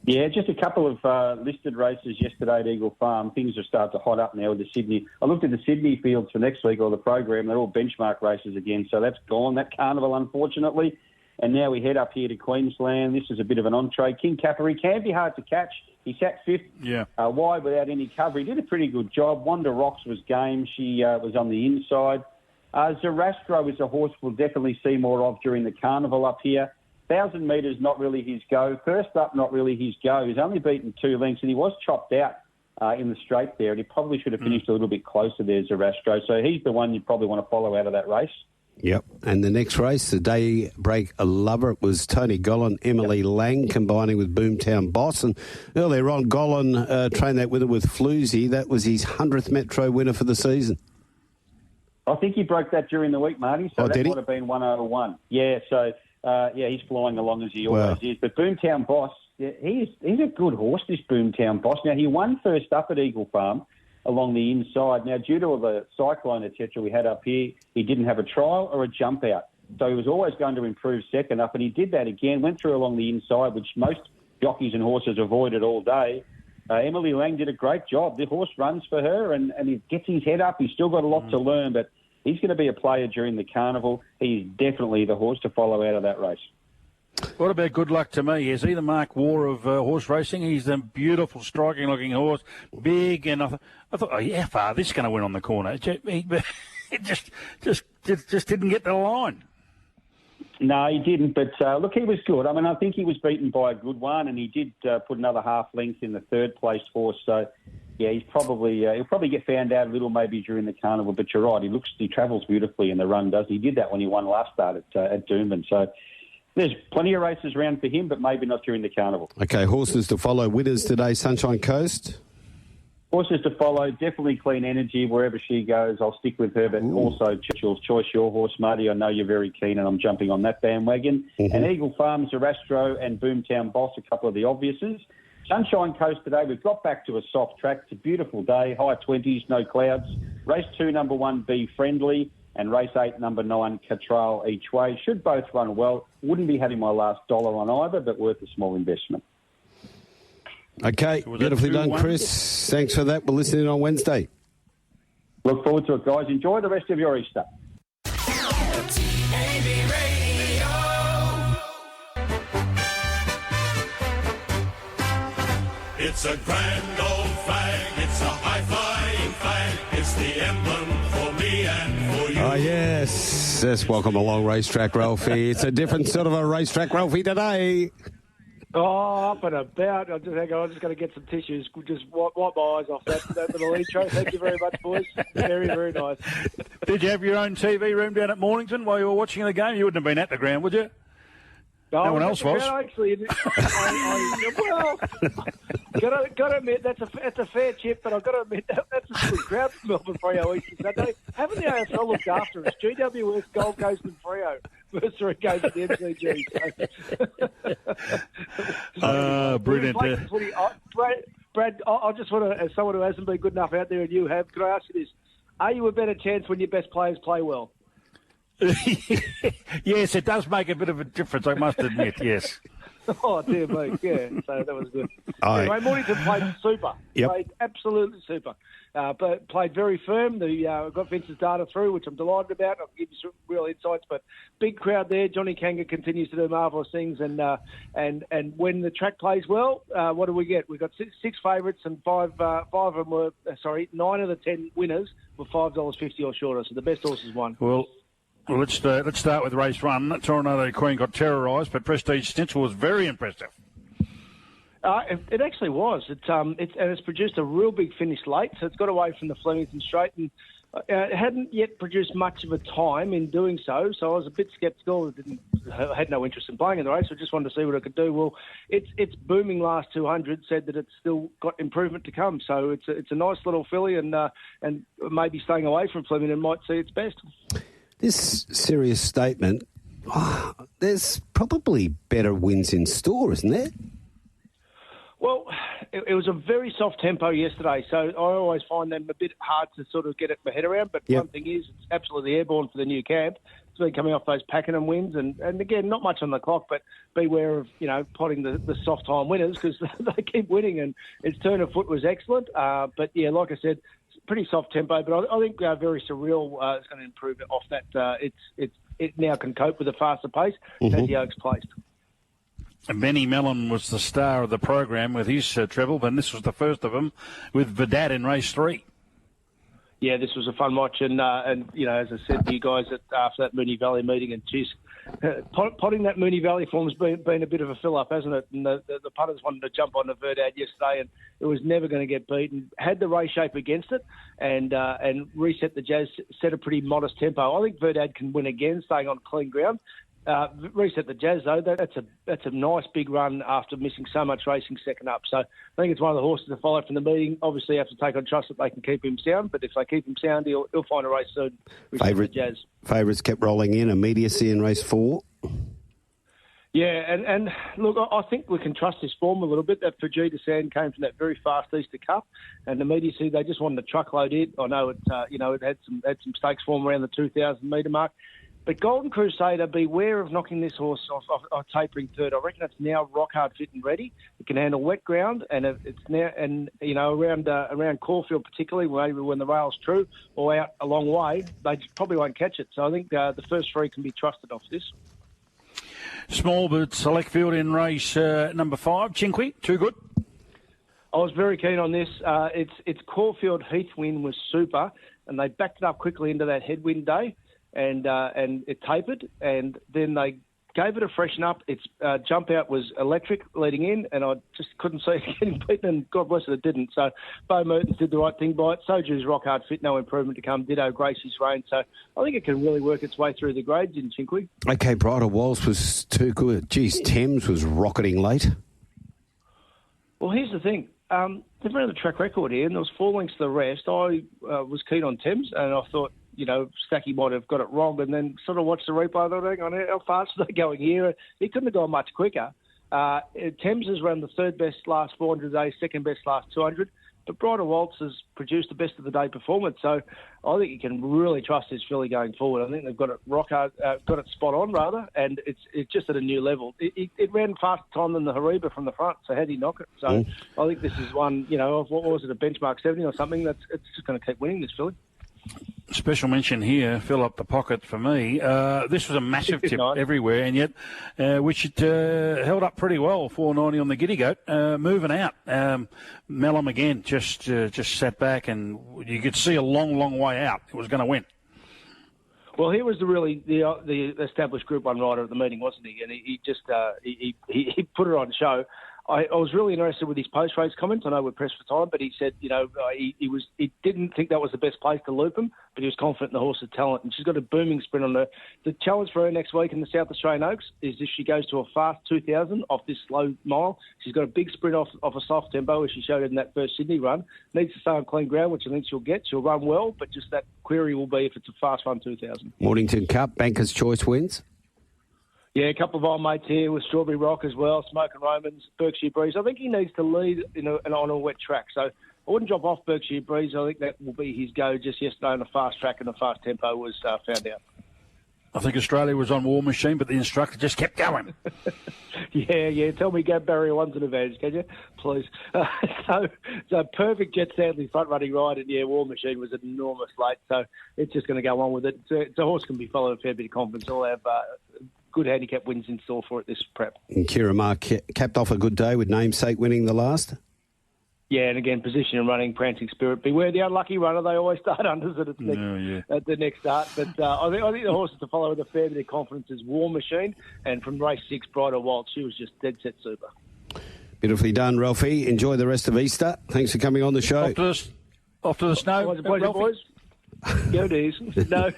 Yeah, just a couple of listed races yesterday at Eagle Farm. Things have started to hot up now with the Sydney. I looked at the Sydney fields for next week, or the program. They're all benchmark races again, so that's gone, that carnival, unfortunately. And now we head up here to Queensland. This is a bit of an entree. King Kappa, he can be hard to catch. He sat fifth wide without any cover. He did a pretty good job. Wanda Rocks was game. She was on the inside. Zarastro is a horse we'll definitely see more of during the carnival up here. 1,000 metres, not really his go. First up, not really his go. He's only beaten 2 lengths, and he was chopped out in the straight there, and he probably should have finished a little bit closer there, Zarastro. So he's the one you'd probably want to follow out of that race. Yep. And the next race, the Daybreak Lover, it was Tony Gollan, Emily Lang combining with Boomtown Boss. And earlier on, Gollan trained that winner with Floozy. That was his 100th Metro winner for the season. I think he broke that during the week, Marty, so that might have been 101. Yeah, so... he's flying along as he always is. But Boomtown Boss, he's a good horse, this Boomtown Boss. Now, he won first up at Eagle Farm along the inside. Now, due to the cyclone, etc., we had up here, he didn't have a trial or a jump out. So he was always going to improve second up, and he did that again, went through along the inside, which most jockeys and horses avoided all day. Emily Lang did a great job. The horse runs for her, and he gets his head up. He's still got a lot to learn, but he's going to be a player during the carnival. He's definitely the horse to follow out of that race. What about Good Luck to Me? Is he the Mark War of horse racing? He's a beautiful, striking-looking horse, big, and I thought, how far this is going to win on the corner? It just didn't get to the line. No, he didn't, but look, he was good. I mean, I think he was beaten by a good one, and he did put another half length in the third-place horse, so... Yeah, he'll probably get found out a little maybe during the carnival, but you're right. He travels beautifully in the run, does he? He did that when he won last start at Doomben. So there's plenty of races around for him, but maybe not during the carnival. Okay, horses to follow. Winners today, Sunshine Coast. Horses to follow, definitely Clean Energy wherever she goes. I'll stick with her, but also Churchill's Choice, your horse, Marty. I know you're very keen, and I'm jumping on that bandwagon. And Eagle Farm, Zerastro, and Boomtown Boss, a couple of the obviouses. Sunshine Coast today, we've got back to a soft track. It's a beautiful day, high 20s, no clouds. Race 2, number 1, Be Friendly, and race 8, number 9, Cattrall each way. Should both run well. Wouldn't be having my last dollar on either, but worth a small investment. Okay, So beautifully done, Chris. Thanks for that. We'll listen in on Wednesday. Look forward to it, guys. Enjoy the rest of your Easter. It's a grand old flag. It's a high-flying flag. It's the emblem for me and for you. Oh, yes. Yes, welcome along, Racetrack Ralphy. It's a different sort of a Racetrack Ralphy today. Oh, up and about. I just got to get some tissues. Just wipe my eyes off that little intro. Thank you very much, boys. Very, very nice. Did you have your own TV room down at Mornington while you were watching the game? You wouldn't have been at the ground, would you? No one else was. Actually, well, got to admit that's a fair chip, but I've got to admit that's a good crowd for Melbourne Freo Easter Sunday. Haven't the AFL looked after us? GWS, Gold Coast, and Freo first 3 games at the MCG. Brilliant. Brad, I just want to, as someone who hasn't been good enough out there, and you have, can I ask you this? Are you a better chance when your best players play well? Yes, it does make a bit of a difference, I must admit, yes. Oh, dear me, yeah, so that was good. Aye. Anyway, Mornington played super. Yep. Played absolutely super. But played very firm. Got Vince's data through, which I'm delighted about. I'll give you some real insights. But big crowd there. Johnny Kanga continues to do marvellous things. And when the track plays well, what do we get? We've got six favourites, and 9 of the 10 winners were $5.50 or shorter. So the best horses won. Well, let's start with race 1. Toronado Queen got terrorised, but Prestige Stencil was very impressive. It actually was. It's produced a real big finish late, so it's got away from the Flemington Straight, and it hadn't yet produced much of a time in doing so. So I was a bit sceptical. I had no interest in playing in the race. I just wanted to see what it could do. Well, its booming last 200 said that it's still got improvement to come. So it's a nice little filly, and maybe staying away from Flemington might see its best. This serious statement, there's probably better wins in store, isn't there? Well, it was a very soft tempo yesterday, so I always find them a bit hard to sort of get my head around. But One thing is, it's absolutely airborne for the new camp. It's been coming off those Pakenham wins, and again, not much on the clock, but beware of, potting the soft time winners, because they keep winning, and its turn of foot was excellent. But yeah, like I said, pretty soft tempo, but I think Very Surreal is going to improve it off that. It now can cope with a faster pace as the Oaks placed. Benny Mellon was the star of the program with his treble, but this was the first of them with Vedad in race 3. Yeah, this was a fun watch, and as I said to you guys after that Moonee Valley meeting, and geez, potting that Moonee Valley form's been a bit of a fill-up, hasn't it? And the punters wanted to jump on the Verdad yesterday, and it was never going to get beaten. Had the race shape against it, and reset the Jazz, set a pretty modest tempo. I think Verdad can win again, staying on clean ground. Reset the Jazz, though, that's a nice big run after missing so much racing second up. So I think it's one of the horses to follow from the meeting. Obviously, you have to take on trust that they can keep him sound, but if they keep him sound, he'll find a race soon. Favourites kept rolling in. Immediacy in race 4. Yeah, and look, I think we can trust his form a little bit. That Fujita Sand came from that very fast Easter Cup, and Immediacy, they just wanted to truckload it. I know it had some stakes form around the 2,000 metre mark. But Golden Crusader, beware of knocking this horse off tapering third. I reckon it's now rock hard fit and ready. It can handle wet ground, and it's now around Caulfield particularly, maybe when the rail's true or out a long way, they probably won't catch it. So I think the first 3 can be trusted off this. Small but select field in race number 5. Chinqui, too good. I was very keen on this. Its Caulfield Heath win was super, and they backed it up quickly into that headwind day. And it tapered, and then they gave it a freshen up. Its jump out was electric leading in, and I just couldn't see it getting beaten, and God bless it didn't. So Bo Mertens did the right thing by it. Soju's rock hard fit, no improvement to come. Ditto Gracie's Reign. So I think it can really work its way through the grades in Chinqui. Okay, Bridal Waltz was too good. Geez, Thames was rocketing late. Well, here's the thing. they've ran the track record here, and there was 4 lengths to the rest. I was keen on Thames, and I thought, Stacky might have got it wrong, and then sort of watched the replay. I thought, hang on, how fast are they going here? He couldn't have gone much quicker. Thames has run the 3rd best last 400 days, 2nd best last 200. But Bridal Waltz has produced the best of the day performance, so I think you can really trust this filly going forward. I think they've got it got it spot on rather, and it's just at a new level. It ran faster time than the Hariba from the front, so how did he knock it? So I think this is one, what was it, a benchmark 70 or something? It's just going to keep winning, this filly. Special mention here, fill up the pocket for me. This was a massive tip everywhere, and yet which it held up pretty well. 490 on the Giddy Goat, moving out. Mellum again just sat back, and you could see a long way out. It was going to win. Well, he was the established Group 1 rider at the meeting, wasn't he? And he just he put it on show. I was really interested with his post-race comments. I know we're pressed for time, but he said, he didn't think that was the best place to loop him, but he was confident in the horse's talent. And she's got a booming sprint on her. The challenge for her next week in the South Australian Oaks is if she goes to a fast 2,000 off this slow mile. She's got a big sprint off a soft tempo, as she showed in that first Sydney run. Needs to stay on clean ground, which I think she'll get. She'll run well, but just that query will be if it's a fast run 2,000. Mornington Cup, Banker's Choice wins. Yeah, a couple of old mates here with Strawberry Rock as well, Smoke and Romans, Berkshire Breeze. I think he needs to lead on a wet track. So I wouldn't drop off Berkshire Breeze. I think that will be his go. Just yesterday on a fast track and a fast tempo was found out. I think Australia was on War Machine, but the instructor just kept going. Yeah. Tell me go barrier one's an advantage, can you? Please. So perfect Jet Stanley front-running ride, and War Machine was an enormous late. So it's just going to go on with it. It's a horse can be followed a fair bit of confidence. I'll have good handicap wins in store for it this prep. And Kira Ma capped off a good day with Namesake winning the last. Yeah, and again, position and running, prancing spirit. Beware the unlucky runner. They always start unders at the next start. But I think the horses to follow with a fair bit of confidence is War Machine. And from race 6, Bridal Waltz, she was just dead set super. Beautifully done, Ralphie. Enjoy the rest of Easter. Thanks for coming on the show. Off to the snow. Was it pleasure, boys? Go D's. No.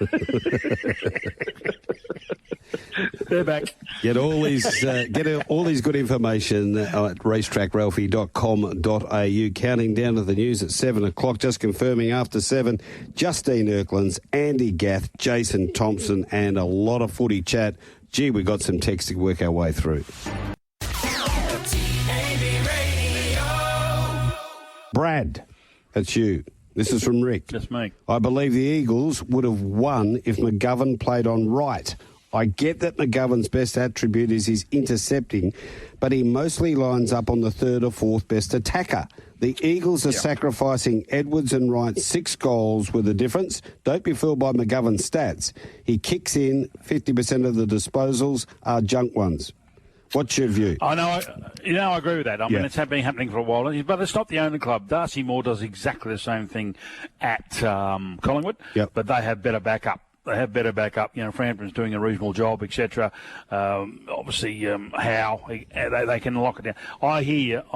They're back. Get all these good information at racetrackralphy.com.au. Counting down to the news at 7 o'clock. Just confirming after 7, Justine Erkelens, Andy Gath, Jason Thompson, and a lot of footy chat. Gee, we got some text to work our way through. Brad, that's you. This is from Rick. That's me. I believe the Eagles would have won if McGovern played on right. I get that McGovern's best attribute is his intercepting, but he mostly lines up on the 3rd or 4th best attacker. The Eagles are sacrificing Edwards and Wright 6 goals with a difference. Don't be fooled by McGovern's stats. He kicks in 50% of the disposals are junk ones. What's your view? I know, I agree with that. I mean, it's been happening for a while, but it's not the only club. Darcy Moore does exactly the same thing at Collingwood, but they have better backup. Frampton's doing a reasonable job, etc. Obviously, Howe, they can lock it down. I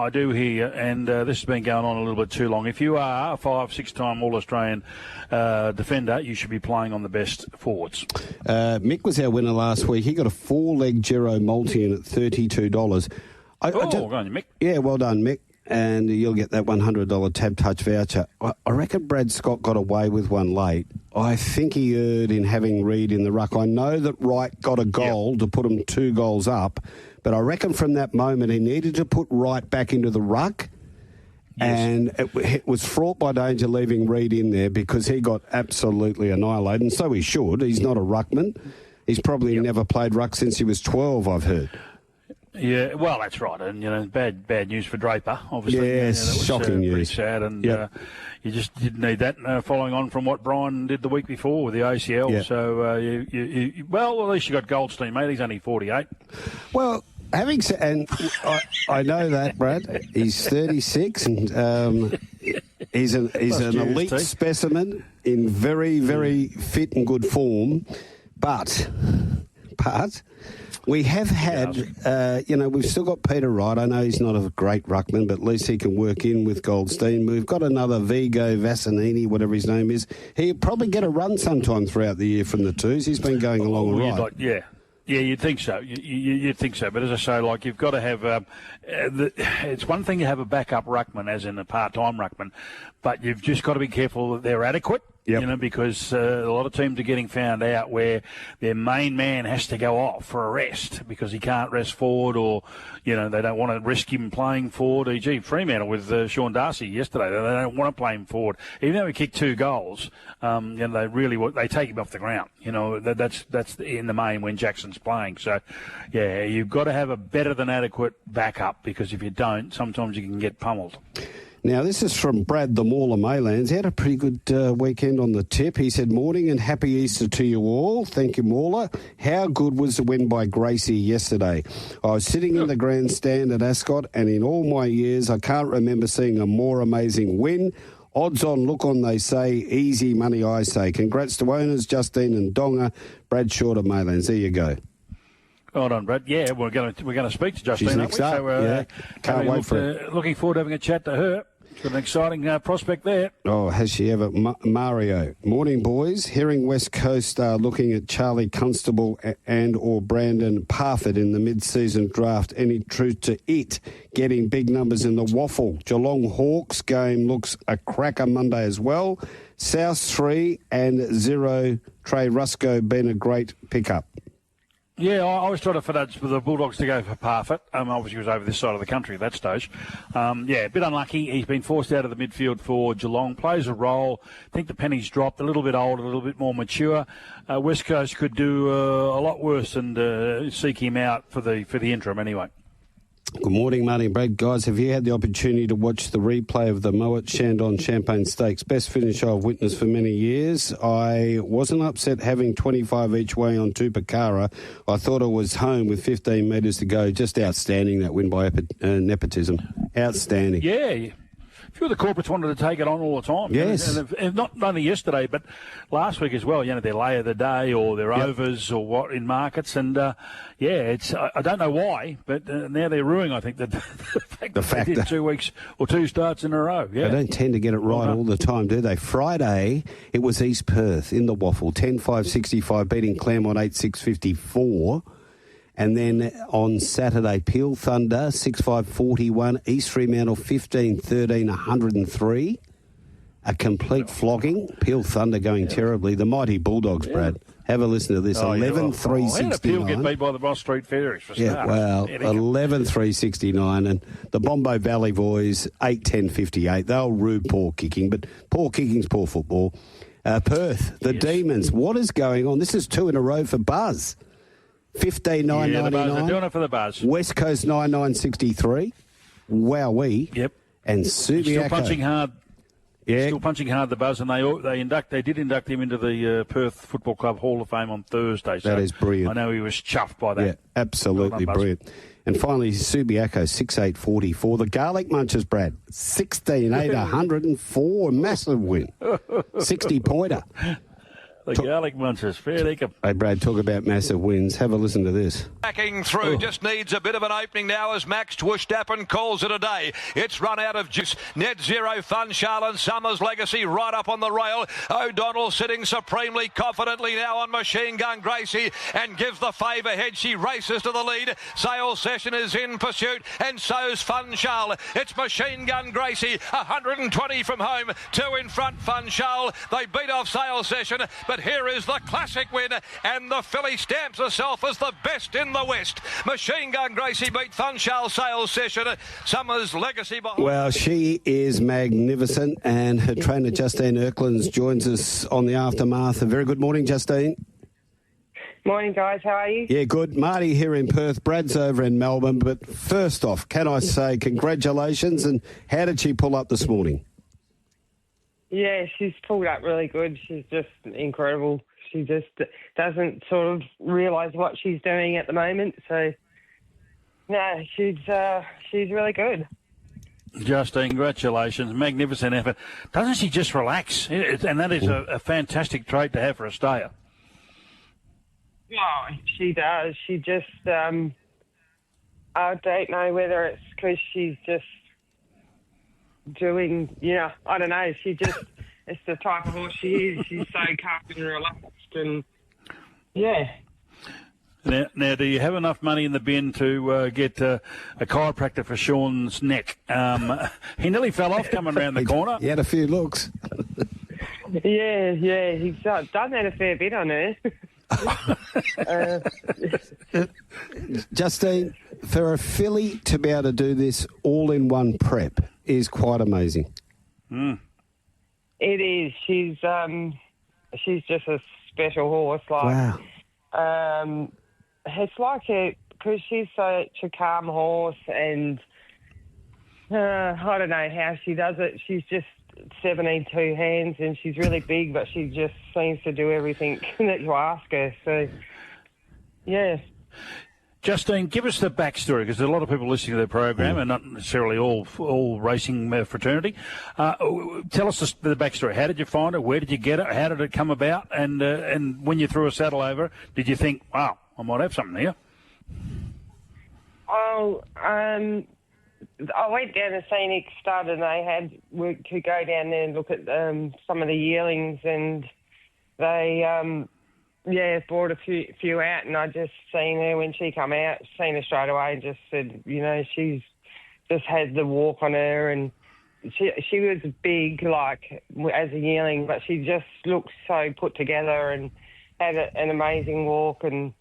do hear you, and this has been going on a little bit too long. If you are a 5-6-time All-Australian defender, you should be playing on the best forwards. Mick was our winner last week. He got a 4-leg Giro Multi-in at $32. Go on, Mick. Yeah, well done, Mick. And you'll get that $100 Tab Touch voucher. I reckon Brad Scott got away with one late. I think he erred in having Reid in the ruck. I know that Wright got a goal to put him 2 goals up, but I reckon from that moment he needed to put Wright back into the ruck. Yes. And it was fraught by danger leaving Reid in there because he got absolutely annihilated, and so he should. He's not a ruckman. He's probably never played ruck since he was 12, I've heard. Yeah, well, that's right, and bad news for Draper, obviously. Yes, that was, shocking news. Pretty sad, and you just didn't need that. Following on from what Brian did the week before with the ACL, so well, at least you got Goldstein, mate. He's only 48. Well, having said, and I know that, Brad. He's 36, and he's an elite specimen in very, very fit and good form, but. We have had, we've still got Peter Wright. I know he's not a great ruckman, but at least he can work in with Goldstein. We've got another Vigo Vassanini, whatever his name is. He'll probably get a run sometime throughout the year from the twos. He's been going along all right. Yeah, you'd think so. You'd think so. But as I say, like, you've got to have it's one thing to have a backup ruckman, as in a part-time ruckman, but you've just got to be careful that they're adequate. Yep. You know, because a lot of teams are getting found out where their main man has to go off for a rest because he can't rest forward, or, you know, they don't want to risk him playing forward. E.g. Fremantle with Sean Darcy yesterday, they don't want to play him forward. Even though he kicked 2 goals, you know, they take him off the ground. You know, that's in the main when Jackson's playing. So, yeah, you've got to have a better than adequate backup, because if you don't, sometimes you can get pummeled. Now, this is from Brad the Mauler Maylands. He had a pretty good weekend on the tip. He said, morning and happy Easter to you all. Thank you, Mauler. How good was the win by Gracie yesterday? I was sitting in the grandstand at Ascot, and in all my years, I can't remember seeing a more amazing win. Odds on, look on, they say. Easy money, I say. Congrats to owners, Justine and Donga. Brad Short of Maylands. There you go. Well done, Brad. Yeah, we're going to speak to Justine, aren't we? So, can't wait for it. Looking forward to having a chat to her. She's got an exciting prospect there. Oh, has she ever? Mario. Morning, boys. Hearing West Coast are looking at Charlie Constable and or Brandon Parfitt in the mid-season draft. Any truth to it? Getting big numbers in the waffle. Geelong Hawks game looks a cracker Monday as well. South 3 and 0. Trey Rusco been a great pickup. Yeah, I was trying to for the Bulldogs to go for Parfitt. Obviously, he was over this side of the country at that stage. Yeah, a bit unlucky. He's been forced out of the midfield for Geelong. Plays a role. I think the penny's dropped. A little bit older, a little bit more mature. West Coast could do a lot worse and seek him out for the interim anyway. Good morning, Marty Brad. Guys, have you had the opportunity to watch the replay of the Moet Chandon Champagne Stakes? Best finish I've witnessed for many years. I wasn't upset having 25 each way on Tupacara. I thought I was home with 15 metres to go. Just outstanding, that win by nepotism. Outstanding. Yeah. A few of the corporates wanted to take it on all the time. Yes. And not only yesterday, but last week as well. You know, their lay of the day or their overs or what in markets. And, it's I don't know why, but now they're ruining, I think, the fact that they did 2 weeks or 2 starts in a row. Yeah. They don't tend to get it right all the time, do they? Friday, it was East Perth in the waffle, 10-5-65, beating Claremont 8-6-54. And then on Saturday, Peel Thunder, 6-5-41, East Fremantle, 15-13, 103. A complete flogging. Peel Thunder going terribly. The mighty Bulldogs, Brad. Have a listen to this. 11-3-69. How did Peel get beat by the Ross Street Fairies for starters? Well, 11-3-69. And the Bombo Valley boys, 8-10-58. They'll rue poor kicking, but poor kicking's poor football. Perth, the Demons. What is going on? This is 2 in a row for Buzz. 15-9-99. They're doing it for the Buzz. West Coast 9-9-63. Wowee. Yep. And Subiaco. Still punching hard. Yeah. Still punching hard, the Buzz, and they did induct him into the Perth Football Club Hall of Fame on Thursday. So that is brilliant. I know he was chuffed by that. Yeah, absolutely brilliant. And finally, Subiaco, 6-8-44. The Garlic Munchers, Brad, 16-8, 104. Massive win. 60-pointer. The Garlic Munchers, fair dinkum. Hey, Brad, talk about massive wins. Have a listen to this. Backing through, just needs a bit of an opening now as Max Twishtappen calls it a day. It's run out of juice. Net Zero, Fun, Charlotte Summers Legacy right up on the rail. O'Donnell sitting supremely confidently now on Machine Gun Gracie and gives the favour head. She races to the lead. Sales Session is in pursuit and so's Fun Charles. It's Machine Gun Gracie, 120 from home, 2 in front, Fun Charles. They beat off Sales Session, but here is the classic win, and the filly stamps herself as the best in the West. Machine Gun Gracie beat Fun Charles Sales Session. Summers Legacy behind. Well, she is magnificent, and her trainer Justine Erkelens joins us on the aftermath. A very good morning, Justine. Morning, guys. How are you? Yeah, good. Marty here in Perth. Brad's over in Melbourne. But first off, can I say congratulations, and how did she pull up this morning? Yeah, she's pulled up really good. She's just incredible. She just doesn't sort of realise what she's doing at the moment. So, no, she's really good. Justine, congratulations. Magnificent effort. Doesn't she just relax? And that is a fantastic trait to have for a stayer. Oh, she does. She just, I don't know whether it's because she's just doing, I don't know. She just, it's the type of horse she is. She's so calm and relaxed and, yeah. Now, do you have enough money in the bin to get a chiropractor for Sean's neck? He nearly fell off coming around the corner. He had a few looks. Yeah, he's done that a fair bit on her. Justine, for a filly to be able to do this all in one prep is quite amazing. It is. She's just a special horse. Wow. It's like because she's such a calm horse, and I don't know how she does it. She's just 17 hands, and she's really big, but she just seems to do everything that you ask her. So, yeah. Justine, give us the backstory, because there's a lot of people listening to the program, and not necessarily all racing fraternity. Tell us the backstory. How did you find it? Where did you get it? How did it come about? And when you threw a saddle over, did you think, wow, I might have something here? Oh, I went down to Scenic Stud, and they could go down there and look at some of the yearlings, and they brought a few out, and I just seen her when she come out, seen her straight away, and just said, she's just had the walk on her, and she was big, like, as a yearling, but she just looked so put together and had an amazing walk, and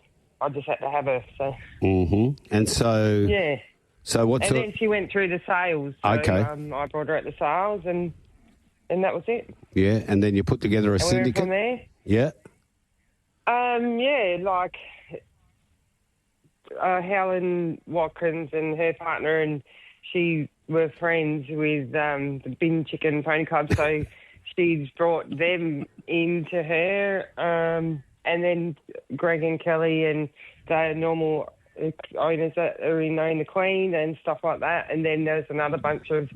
I just had to have her. So. And so. Yeah. So what's? And then she went through the sales. So, okay. I brought her at the sales, and that was it. Yeah, and then you put together a syndicate. From there. Yeah. Like Helen Watkins and her partner, and she were friends with the Bin Chicken Pony Club, so she's brought them into her, and then Greg and Kelly and the normal owners that are in Own the Queen and stuff like that, and then there's another bunch of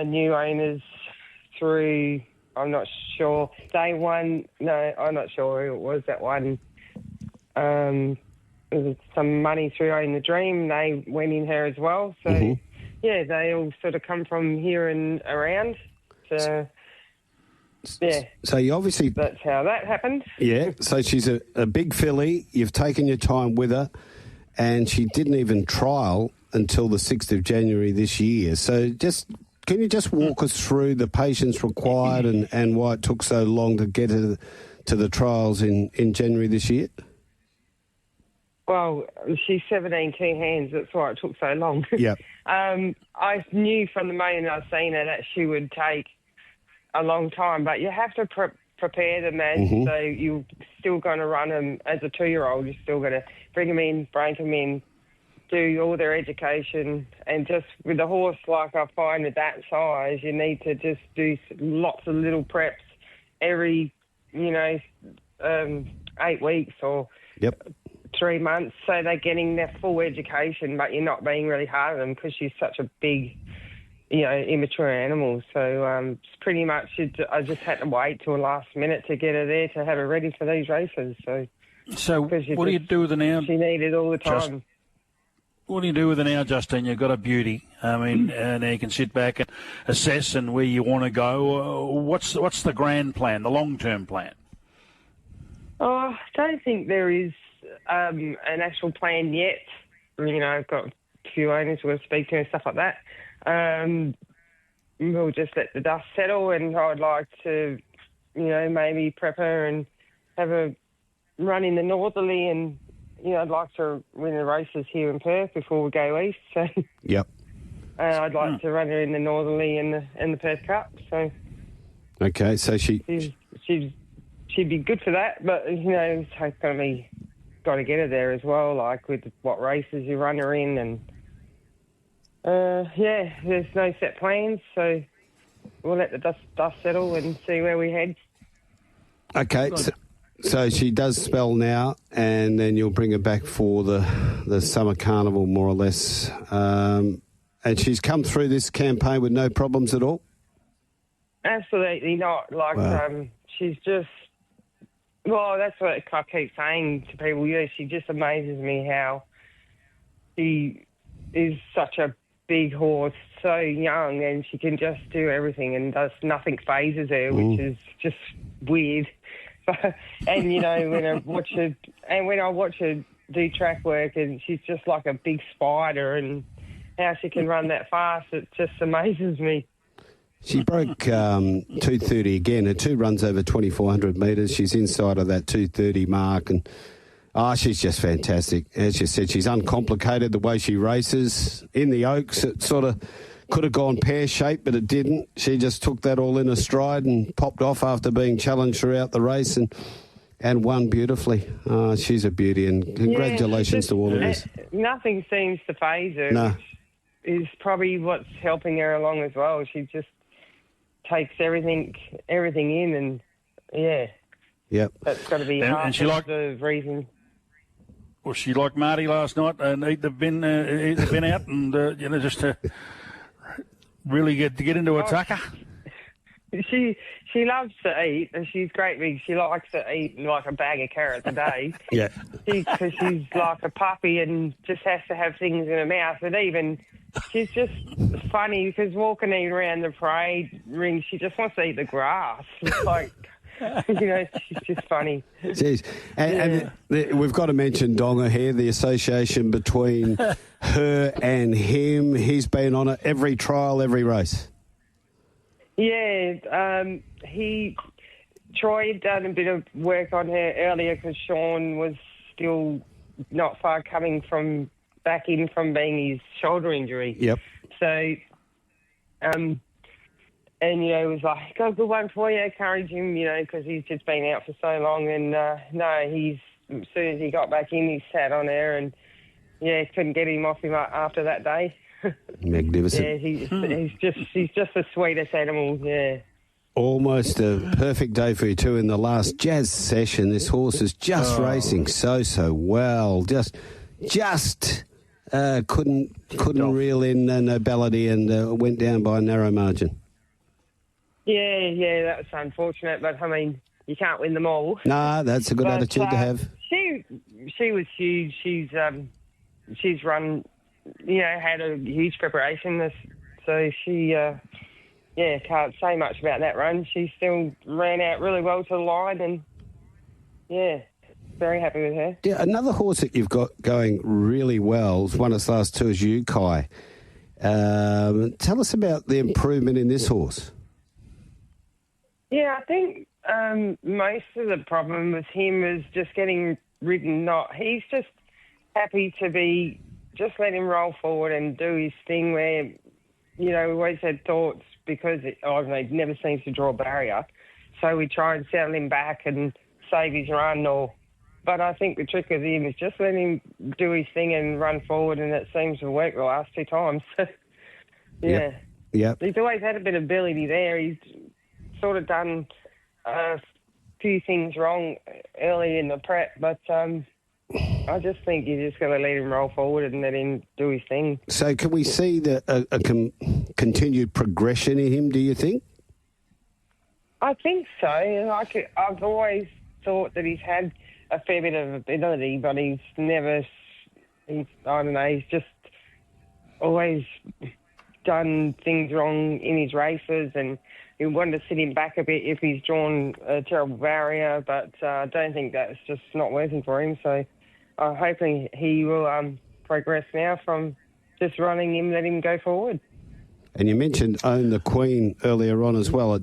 new owners through. I'm not sure. I'm not sure who it was that one. There was some money through Own the Dream. They went in her as well. So, yeah, they all sort of come from here and around. So, yeah. So you obviously... That's how that happened. Yeah, so she's a big filly. You've taken your time with her, and she didn't even trial until the 6th of January this year. So can you just walk us through the patience required and why it took so long to get her to the trials in January this year? Well, she's 17 hands. That's why it took so long. Yeah. I knew from the moment I seen her that she would take a long time, but you have to prepare them as so you're still going to run them as a 2-year-old. You're still going to bring them in, break them in, do all their education, and just with the horse, like I find at that size, you need to just do lots of little preps every, 8 weeks or 3 months, so they're getting their full education, but you're not being really hard on them because she's such a big, immature animal. So it's pretty much, I just had to wait till the last minute to get her there to have her ready for these races. So what do you do with her now? She needed all the time. What do you do with it now, Justine? You've got a beauty. I mean, now you can sit back and assess and where you want to go. What's the grand plan, the long-term plan? Oh, I don't think there is an actual plan yet. I've got a few owners who will speak to and stuff like that. We'll just let the dust settle, and I'd like to, maybe prep her and have her run in the Northerly, and I'd like to win the races here in Perth before we go east. So, yep. I'd like to run her in the Northerly and the Perth Cup. So, okay, so she'd be good for that, but it's going to be got to get her there as well, like with what races you run her in, and there's no set plans, so we'll let the dust settle and see where we head. Okay. So she does spell now, and then you'll bring her back for the summer carnival, more or less. And she's come through this campaign with no problems at all? Absolutely not. Like, wow. She's just... Well, that's what I keep saying to people. She just amazes me how she is such a big horse, so young, and she can just do everything, and nothing phases her, which is just weird. And when I watch her do track work, and she's just like a big spider, and how she can run that fast, it just amazes me. She broke 2:30 again. Her 2 runs over 2,400 metres. She's inside of that 2:30 mark, and she's just fantastic. As you said, she's uncomplicated the way she races. In the Oaks, it sort of could have gone pear-shaped, but it didn't. She just took that all in a stride and popped off after being challenged throughout the race and won beautifully. She's a beauty, and congratulations to all of us. Nothing seems to faze her, No. which is probably what's helping her along as well. She just takes everything in, and Yep. that's got to be half the reason. Was she like Marty last night and eat the bin out and just to really get into a tucker? She loves to eat, and she's great big. She likes to eat like a bag of carrots a day. Yeah. Because she's like a puppy and just has to have things in her mouth. And even she's just funny because walking around the parade ring, she just wants to eat the grass. It's like, she's just funny. Jeez. And we've got to mention Donga here, the association between her and him. He's been on it every trial, every race. Yeah, Troy had done a bit of work on her earlier because Sean was still not far coming from back in from being his shoulder injury. Yep. So, it was like, got a good one for you, encourage him, because he's just been out for so long. And, as soon as he got back in, he sat on her and, couldn't get him off him after that day. Magnificent. Yeah, he's just the sweetest animal, yeah. Almost a perfect day for you too in the last jazz session. This horse is just racing so well. Just couldn't reel in nobility and went down by a narrow margin. Yeah, that's unfortunate, but I mean, you can't win them all. Nah, that's a good attitude to have. She was huge. She's run, had a huge preparation. So she, can't say much about that run. She still ran out really well to the line, and very happy with her. Yeah, another horse that you've got going really well, one of its last 2 is you, Kai. Tell us about the improvement in this horse. Yeah, I think most of the problem with him is just getting ridden. He's just happy to be, just let him roll forward and do his thing where, we always had thoughts because he never seems to draw a barrier. So we try and settle him back and save his run but I think the trick with him is just let him do his thing and run forward, and it seems to work the last 2 times. Yeah. Yep. He's always had a bit of ability there. He's sort of done a few things wrong early in the prep, but I just think you just got to let him roll forward and let him do his thing. So can we see a continued progression in him, do you think? I think so. I've always thought that he's had a fair bit of ability, but he's just always done things wrong in his races, and we wanted to sit him back a bit if he's drawn a terrible barrier, but I don't think that's just not working for him. So hoping he will progress now from just running him, let him go forward. And you mentioned Own the Queen earlier on as well.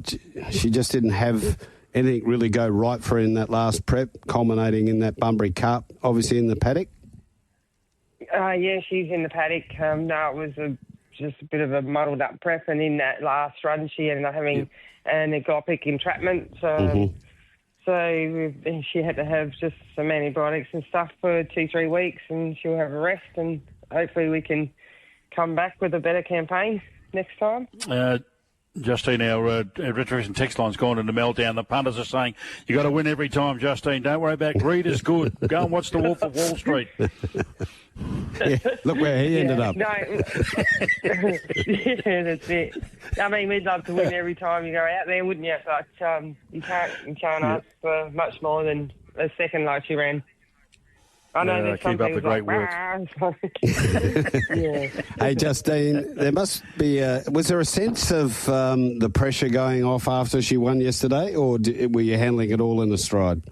She just didn't have anything really go right for her in that last prep, culminating in that Bunbury Cup, obviously in the paddock. Yeah, she's in the paddock. No, it was just a bit of a muddled up prep, and in that last run she ended up having an egopic entrapment. So she had to have just some antibiotics and stuff for 2-3 weeks, and she'll have a rest, and hopefully we can come back with a better campaign next time. Justine, our retribution text line's gone into meltdown. The punters are saying, you got to win every time, Justine. Don't worry about greed is good. Go and watch The Wolf of Wall Street. Yeah, look where he ended up. No, that's it. I mean, we'd love to win every time you go out there, wouldn't you? But you can't ask for much more than a second like she ran. I know there's some keep up the great work. Hey, Justine, there must be. Was there a sense of the pressure going off after she won yesterday, or were you handling it all in a stride?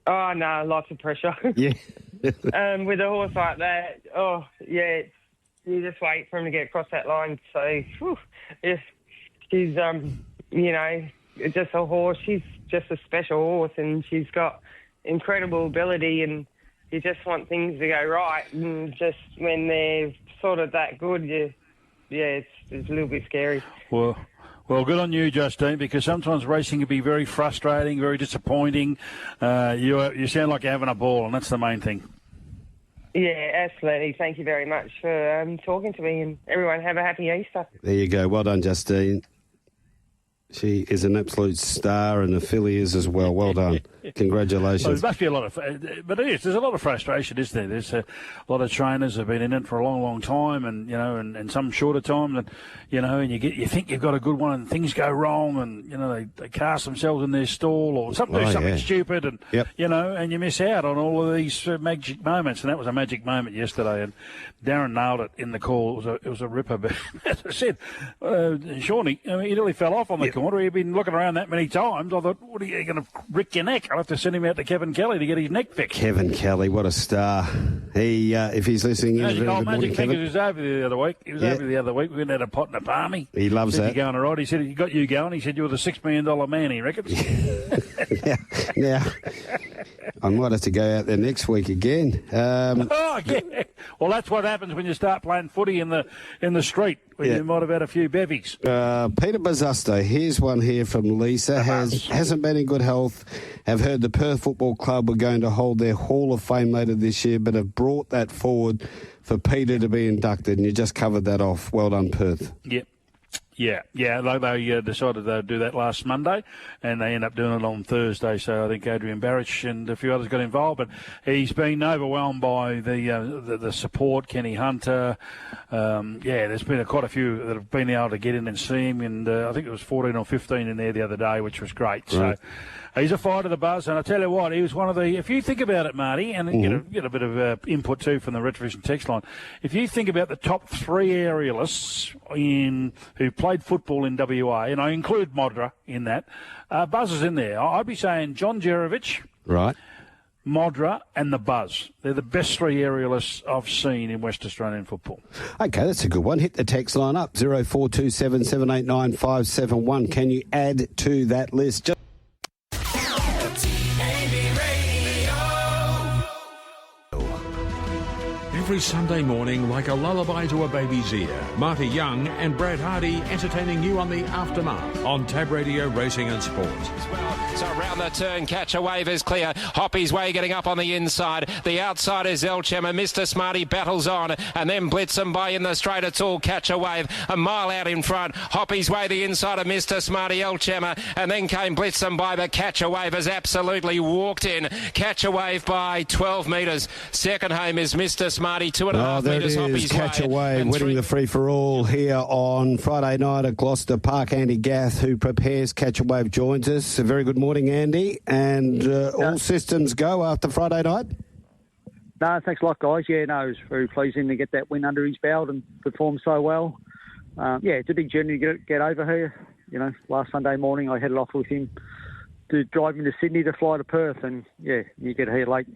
Oh no, lots of pressure. Yeah. with a horse like that, you just wait for him to get across that line. So, she's, just a horse. She's just a special horse, and she's got incredible ability, and you just want things to go right. And just when they're sort of that good, it's a little bit scary. Well, good on you, Justine, because sometimes racing can be very frustrating, very disappointing. You sound like you're having a ball, and that's the main thing. Yeah, absolutely. Thank you very much for talking to me, and everyone have a happy Easter. There you go. Well done, Justine. She is an absolute star, and the filly is as well. Well done. Congratulations. Well, there must be a lot of, but it is. There's a lot of frustration, isn't there? There's a lot of trainers have been in it for a long, long time, and and some shorter time, and and you think you've got a good one, and things go wrong, and they cast themselves in their stall or do something stupid, and and you miss out on all of these magic moments, and that was a magic moment yesterday, and Darren nailed it in the call. It was a ripper, but as I said, Shawnee, he nearly fell off on the corner. He'd been looking around that many times. I thought, what are you going to rick your neck? I'll have to send him out to Kevin Kelly to get his neck fixed. Kevin Kelly, what a star. He, if he's listening in, Magic Fingers was over the other week. He was over the other week. We went out a pot and a palmy. He loves that. Going all right. He said, he got you going. He said, you're the $6 million man, he reckons. Now, I might have to go out there next week again. Well, that's what happens when you start playing footy in the street. You might have had a few bevies. Peter Bazusto, here's one here from Lisa. Hasn't been in good health. Have heard the Perth Football Club were going to hold their Hall of Fame later this year, but have brought that forward for Peter to be inducted, and you just covered that off. Well done, Perth. Yep. Yeah. They decided they'd do that last Monday, and they end up doing it on Thursday. So I think Adrian Barrich and a few others got involved, but he's been overwhelmed by the support. Kenny Hunter, there's been quite a few that have been able to get in and see him, and I think it was 14 or 15 in there the other day, which was great. Right. So he's a fighter, the Buzz, and I tell you what, he was one of the. If you think about it, Marty, and get a bit of input too from the Retrovision text line. If you think about the top three aerialists who played football in WA, and I include Modra in that, Buzz is in there. I'd be saying John Jerovich, right, Modra, and the Buzz. They're the best three aerialists I've seen in West Australian football. Okay, that's a good one. Hit the text line up 0427 789 571. Can you add to that list? Every Sunday morning, like a lullaby to a baby's ear, Marty Young and Brad Hardie entertaining you on the Aftermath on Tab Radio Racing and Sport. So around the turn, Catch a Wave is clear. Hoppy's Way getting up on the inside. The outside is Elchem, and Mr. Smarty battles on, and then Blitzen by in the straight. It's all Catch a Wave. A mile out in front. Hoppy's Way the inside of Mr. Smarty, Elchem, and then came Blitzen by, but Catch a Wave has absolutely walked in. Catch a Wave by 12 metres. Second home is Mr. Smarty. 2.5 metres. There it is. Catch a Wave winning the free-for-all here on Friday night at Gloucester Park. Andy Gath, who prepares Catch a Wave, joins us. A very good morning, Andy. And all systems go after Friday night? No, thanks a lot, guys. Yeah, no, it was very pleasing to get that win under his belt and perform so well. It's a big journey to get over here. Last Sunday morning I headed off with him to drive him to Sydney to fly to Perth. And, you get here late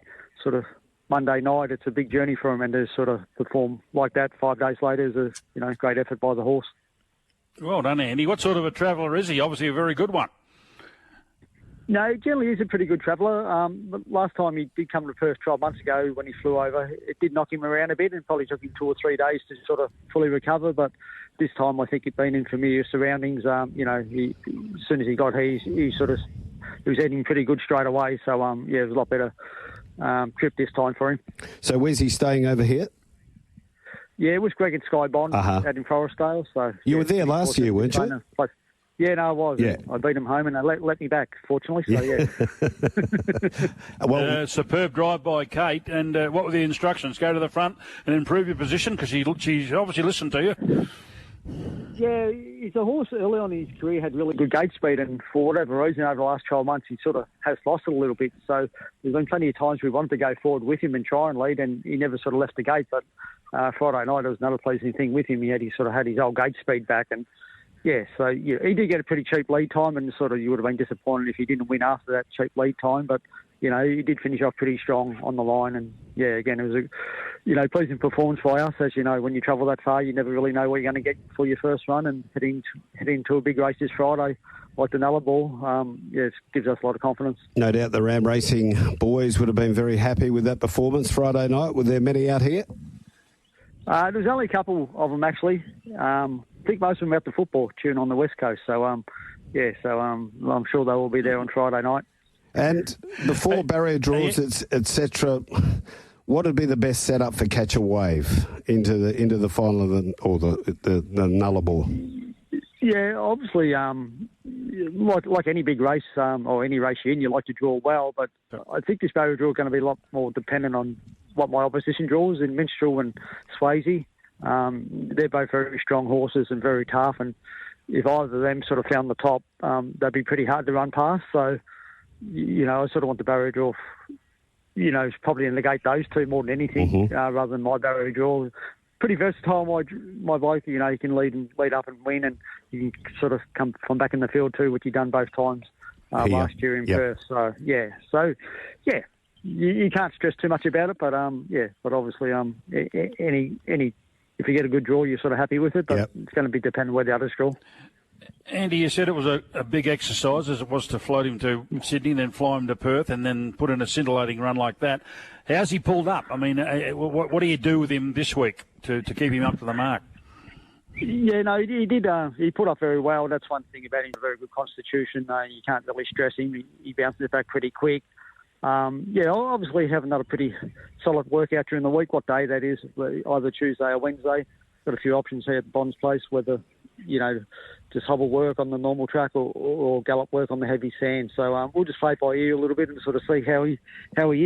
sort of Monday night. It's a big journey for him, and to sort of perform like that 5 days later is a great effort by the horse. Well done, Andy. What sort of a traveller is he? Obviously a very good one. No, generally he's a pretty good traveller. But last time he did come to Perth 12 months ago when he flew over, it did knock him around a bit, and probably took him 2 or 3 days to sort of fully recover. But this time I think he'd been in familiar surroundings. As soon as he got here, he was eating pretty good straight away. So it was a lot better trip this time for him. So where's he staying over here? Yeah, it was Greg and Sky Bond out in Forestdale. So you were there last year, weren't you? Yeah, no, I was. Yeah. I beat them home and they let me back, fortunately. So, yeah. Superb drive by Kate. And what were the instructions? Go to the front and improve your position, because she's obviously listened to you. Yeah, he's a horse early on in his career, had really good gate speed, and for whatever reason over the last 12 months he sort of has lost it a little bit. So there's been plenty of times we wanted to go forward with him and try and lead, and he never sort of left the gate. But Friday night, it was another pleasing thing with him. He had his old gate speed back, and he did get a pretty cheap lead time, and you would have been disappointed if he didn't win after that cheap lead time. But he did finish off pretty strong on the line. And, yeah, again, it was a, pleasing performance by us. As you know, when you travel that far, you never really know what you're going to get for your first run. And heading to a big race this Friday, like the Nullarbor, it gives us a lot of confidence. No doubt the Ram Racing boys would have been very happy with that performance Friday night. Were there many out here? There was only a couple of them, actually. I think most of them were at the football tune on the West Coast. So, I'm sure they will be there on Friday night. And before barrier draws, etc., what would be the best setup for Catch a Wave into the final of the Nullarbor? Yeah, obviously, like any big race or any race you're in, you like to draw well. But I think this barrier draw is going to be a lot more dependent on what my opposition draws in Minstrel and Swayze. They're both very strong horses and very tough. And if either of them sort of found the top, they'd be pretty hard to run past. So, I sort of want the barrier draw, probably to negate those two more than anything, rather than my barrier draw. Pretty versatile, my bloke. He can lead up and win, and you can sort of come from back in the field too, which he done both times last year in Perth. So you can't stress too much about it, but obviously any if you get a good draw, you're sort of happy with it, but it's going to be dependent where the others draw. Andy, you said it was a big exercise as it was to float him to Sydney, then fly him to Perth, and then put in a scintillating run like that. How's he pulled up? I mean, what do you do with him this week to keep him up to the mark? Yeah, no, he did. He put up very well. That's one thing about him, a very good constitution. You can't really stress him. He bounces back pretty quick. Obviously have another pretty solid workout during the week. What day that is, either Tuesday or Wednesday. Got a few options here at Bond's place, whether, just hobble work on the normal track or gallop work on the heavy sand. So we'll just play by ear a little bit and sort of see how he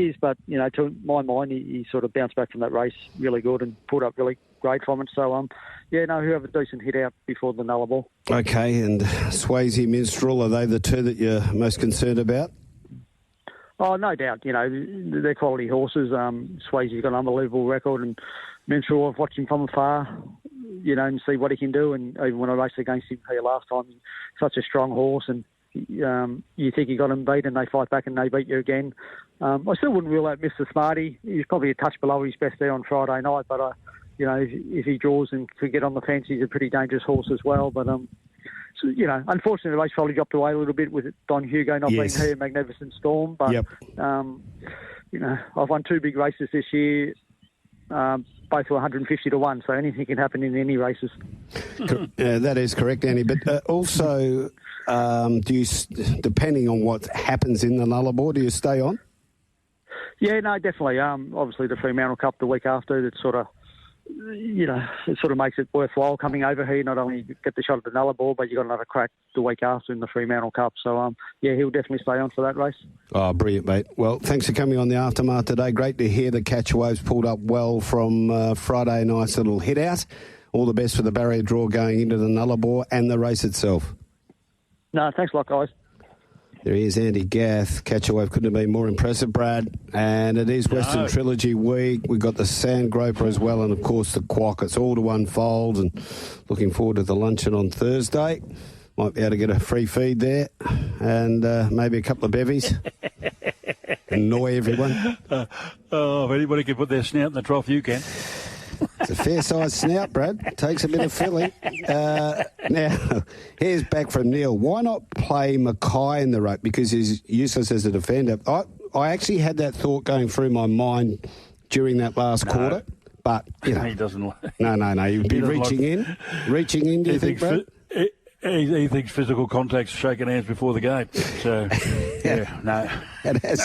is. But, to my mind, he sort of bounced back from that race really good and pulled up really great from it. So, he'll have a decent hit out before the Nullarbor. Okay, and Swayze, Minstrel, are they the two that you're most concerned about? Oh, no doubt. They're quality horses. Swayze's got an unbelievable record, and Minstrel, I've watched him from afar, and see what he can do. And even when I raced against him here last time, such a strong horse, and you think you got him beat, and they fight back and they beat you again. I still wouldn't rule out Mr. Smarty. He's probably a touch below his best there on Friday night, but if he draws and could get on the fence, he's a pretty dangerous horse as well. But unfortunately, the race probably dropped away a little bit with Don Hugo not being here, Magnificent Storm. But, I've won two big races this year, both were 150 to 1, so anything can happen in any races. That is correct, Andy. But also, do you, depending on what happens in the Nullarbor, do you stay on? Yeah, no, definitely. Obviously, the Fremantle Cup the week after, it's sort of, it sort of makes it worthwhile coming over here. Not only get the shot at the Nullarbor, but you got another crack the week after in the Fremantle Cup. So, he'll definitely stay on for that race. Oh, brilliant, mate. Well, thanks for coming on the Aftermath today. Great to hear the Catch Waves pulled up well from Friday night's little hit out. All the best for the barrier draw going into the Nullarbor and the race itself. No, thanks a lot, guys. There he is, Andy Gath. Catch a Wave couldn't have been more impressive, Brad. And it is Western Trilogy week. We've got the Sand Groper as well, and of course the Quack. It's all to unfold, and looking forward to the luncheon on Thursday. Might be able to get a free feed there, and maybe a couple of bevies. Annoy everyone. If anybody can put their snout in the trough, you can. It's a fair-sized snout, Brad. Takes a bit of filling. Now, here's back from Neil. Why not play Mackay in the ruck? Because he's useless as a defender. I actually had that thought going through my mind during that last quarter. But, he doesn't like No. He'd be reaching in, do you think, Brad? He thinks physical contact's shaking hands before the game. So, no.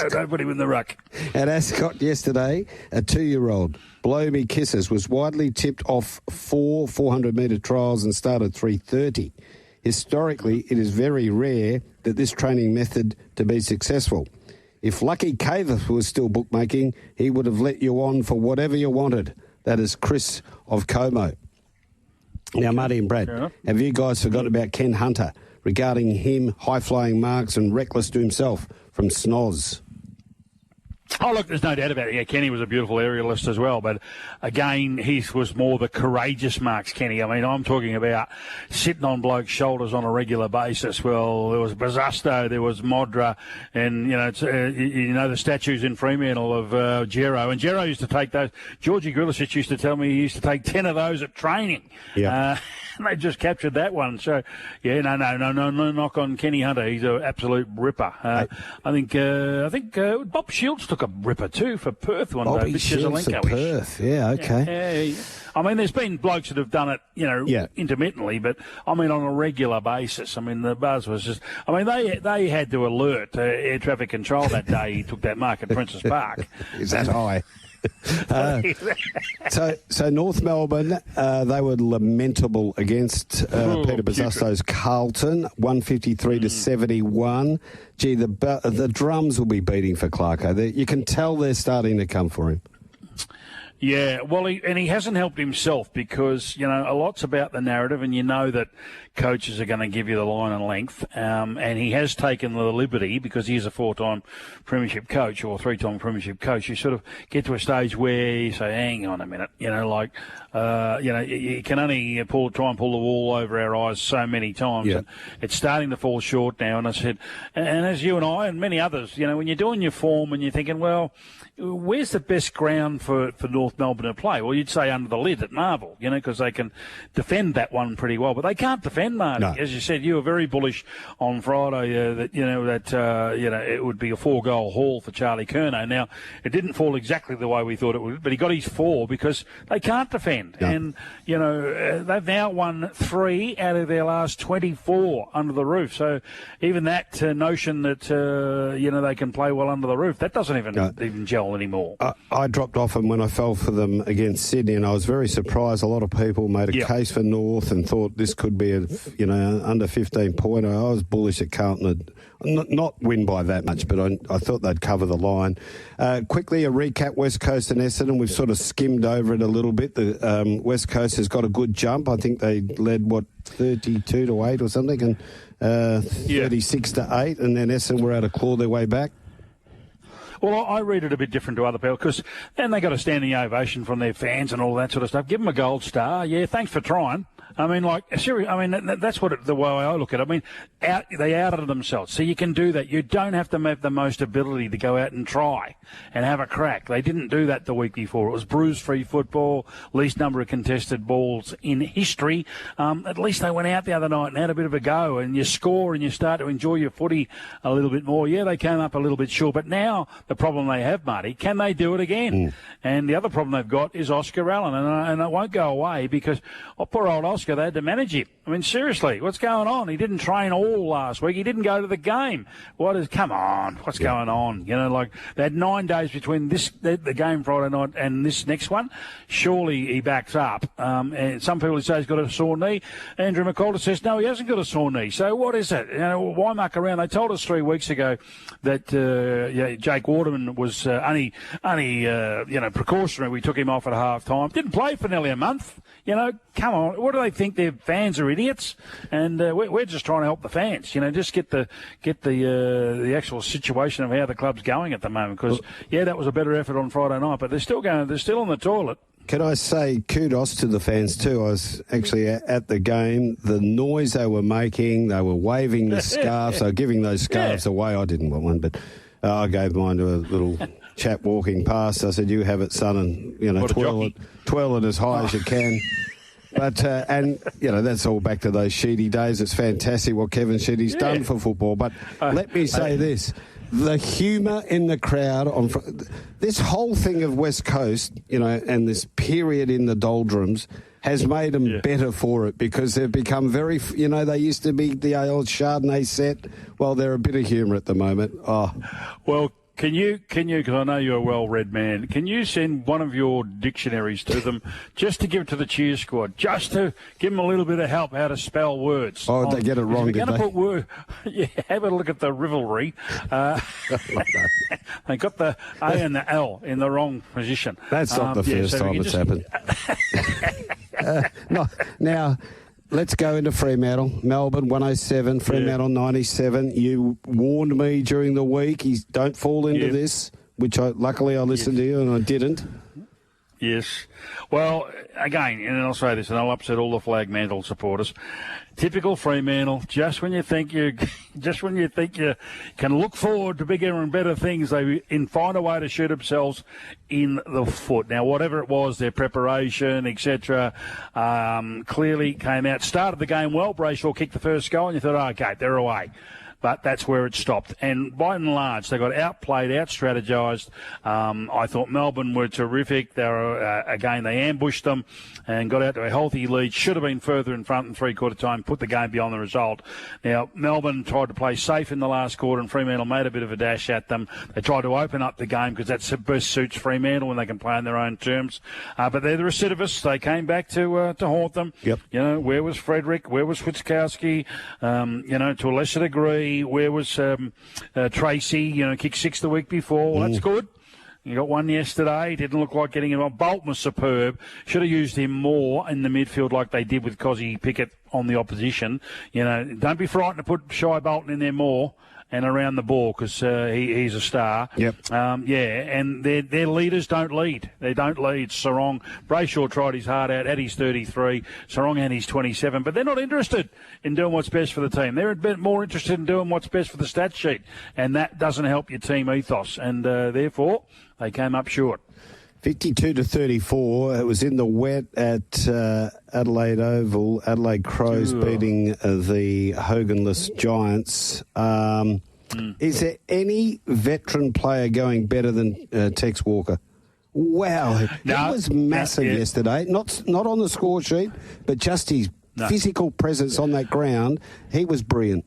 Don't put him in the ruck. At Ascot yesterday, a 2-year-old, Blow Me Kisses, was widely tipped off 4 400-metre trials and started 3:30. Historically, it is very rare that this training method to be successful. If Lucky Caveth was still bookmaking, he would have let you on for whatever you wanted. That is Chris of Como. Now, Marty and Brad, have you guys forgotten about Ken Hunter regarding him high-flying marks and reckless to himself from Snoz? Oh, look, there's no doubt about it. Yeah, Kenny was a beautiful aerialist as well. But, again, he was more the courageous marks, Kenny. I mean, I'm talking about sitting on blokes' shoulders on a regular basis. Well, there was Bazasto, there was Modra, and, the statues in Fremantle of Gero. And Gero used to take those. Georgie Grilicic used to tell me he used to take 10 of those at training. Yeah. They just captured that one. So, yeah, no knock on Kenny Hunter. He's an absolute ripper. I think Bob Shields took a ripper too for Perth one Bobby day. Shields for Perth. Yeah, okay. Yeah. I mean, there's been blokes that have done it, intermittently, but I mean on a regular basis. I mean, the buzz was just. I mean, they had to alert air traffic control that day. He took that mark at Princess Park. Is that high? So North Melbourne, they were lamentable against Peter Bazasto's Carlton, 153 to 71. Gee, the drums will be beating for Clarko. You can tell they're starting to come for him. Yeah, well, he hasn't helped himself because, a lot's about the narrative, and that coaches are going to give you the line and length. And he has taken the liberty, because he is a 4-time premiership coach or 3-time premiership coach. You sort of get to a stage where you say, hang on a minute, you can only try and pull the wool over our eyes so many times. Yeah. And it's starting to fall short now. And I said, and as you and I and many others, when you're doing your form and you're thinking, well, where's the best ground for North Melbourne to play? Well, you'd say under the lid at Marvel, because they can defend that one pretty well, but they can't defend Marty. No. As you said, you were very bullish on Friday that it would be a 4-goal haul for Charlie Curnow. Now, it didn't fall exactly the way we thought it would, but he got his 4 because they can't defend. No. And, they've now won 3 out of their last 24 under the roof. So even that notion that, they can play well under the roof, that doesn't even gel anymore. I dropped off them when I fell for them against Sydney, and I was very surprised. A lot of people made a case for North and thought this could be a under 15-pointer. I was bullish that Carlton would not win by that much, but I thought they'd cover the line. Quickly, a recap: West Coast and Essendon. We've sort of skimmed over it a little bit. The West Coast has got a good jump. I think they led 32 to 8 or something, and 36 to 8, and then Essendon were able to claw their way back. Well, I read it a bit different to other people because then they got a standing ovation from their fans and all that sort of stuff. Give them a gold star. Yeah, thanks for trying. I mean, that's the way I look at it. I mean, they outed themselves. So you can do that. You don't have to have the most ability to go out and try and have a crack. They didn't do that the week before. It was bruise-free football, least number of contested balls in history. At least they went out the other night and had a bit of a go, and you score and you start to enjoy your footy a little bit more. Yeah, they came up a little bit short, but now the problem they have, Marty, can they do it again? And the other problem they've got is Oscar Allen, and it won't go away because poor old Oscar, they had to manage him. I mean, seriously, what's going on? He didn't train all last week. He didn't go to the game. Come on, what's going on? They had 9 days between the game Friday night and this next one. Surely he backs up. And some people say he's got a sore knee. Andrew McCalder says, no, he hasn't got a sore knee. So what is it? Why muck around? They told us 3 weeks ago that Jake Waterman was only precautionary. We took him off at half time. Didn't play for nearly a month. Come on. What do they think? Their fans are idiots? And we're just trying to help the fans. Just get the actual situation of how the club's going at the moment. Because that was a better effort on Friday night, but they're still on the toilet. Can I say kudos to the fans too? I was actually at the game. The noise they were making, they were waving the scarves, they were giving those scarves away. I didn't want one, but I gave mine to a little chap walking past. I said, "You have it, son, and twirl it as high as you can." But that's all back to those Sheedy days. It's fantastic what Kevin Sheedy's done for football. But let me say this. The humour in the crowd on this whole thing of West Coast, and this period in the doldrums has made them better for it because they've become very, they used to be the old Chardonnay set. Well, they're a bit of humour at the moment. Oh. Well, Can you, because I know you're a well-read man, can you send one of your dictionaries to them just to give it to the cheer squad, just to give them a little bit of help how to spell words? Oh, they get it wrong, did they? Have a look at the rivalry. They got the A and the L in the wrong position. That's not the first time it's happened. Now, let's go into Fremantle. Melbourne 107, Fremantle 97. You warned me during the week. Don't fall into this. which luckily I listened to you and I didn't. Yes. Well, again, and I'll say this, and I'll upset all the Flag Mantle supporters. Typical Fremantle. Just when you think you can look forward to bigger and better things, they find a way to shoot themselves in the foot. Now, whatever it was, their preparation, etc., clearly came out. Started the game well. Brayshaw kicked the first goal, and you thought, oh, okay, they're away. But that's where it stopped. And by and large, they got outplayed, out-strategised. I thought Melbourne were terrific. They were, again, they ambushed them and got out to a healthy lead. Should have been further in front in three-quarter time, put the game beyond the result. Now, Melbourne tried to play safe in the last quarter, and Fremantle made a bit of a dash at them. They tried to open up the game because that best suits Fremantle when they can play on their own terms. But they're the recidivists. They came back to haunt them. Yep. You know, where was Frederick? Where was Witkowski? To a lesser degree, where was Tracy? Kicked 6 the week before. Well, that's good. You got one yesterday. Didn't look like getting him on. Bolton was superb. Should have used him more in the midfield like they did with Cozzy Pickett on the opposition. Don't be frightened to put Shy Bolton in there more and around the ball because he's a star. Yep. And their leaders don't lead. They don't lead. Sarong, Brayshaw tried his heart out, had his 33. Sarong had his 27. But they're not interested in doing what's best for the team. They're a bit more interested in doing what's best for the stat sheet. And that doesn't help your team ethos. And therefore, they came up short. 52-34. It was in the wet at Adelaide Oval. Adelaide Crows beating the Hoganless Giants. Is there any veteran player going better than Tex Walker? Wow, he was massive yesterday. Not on the score sheet, but just his physical presence on that ground. He was brilliant.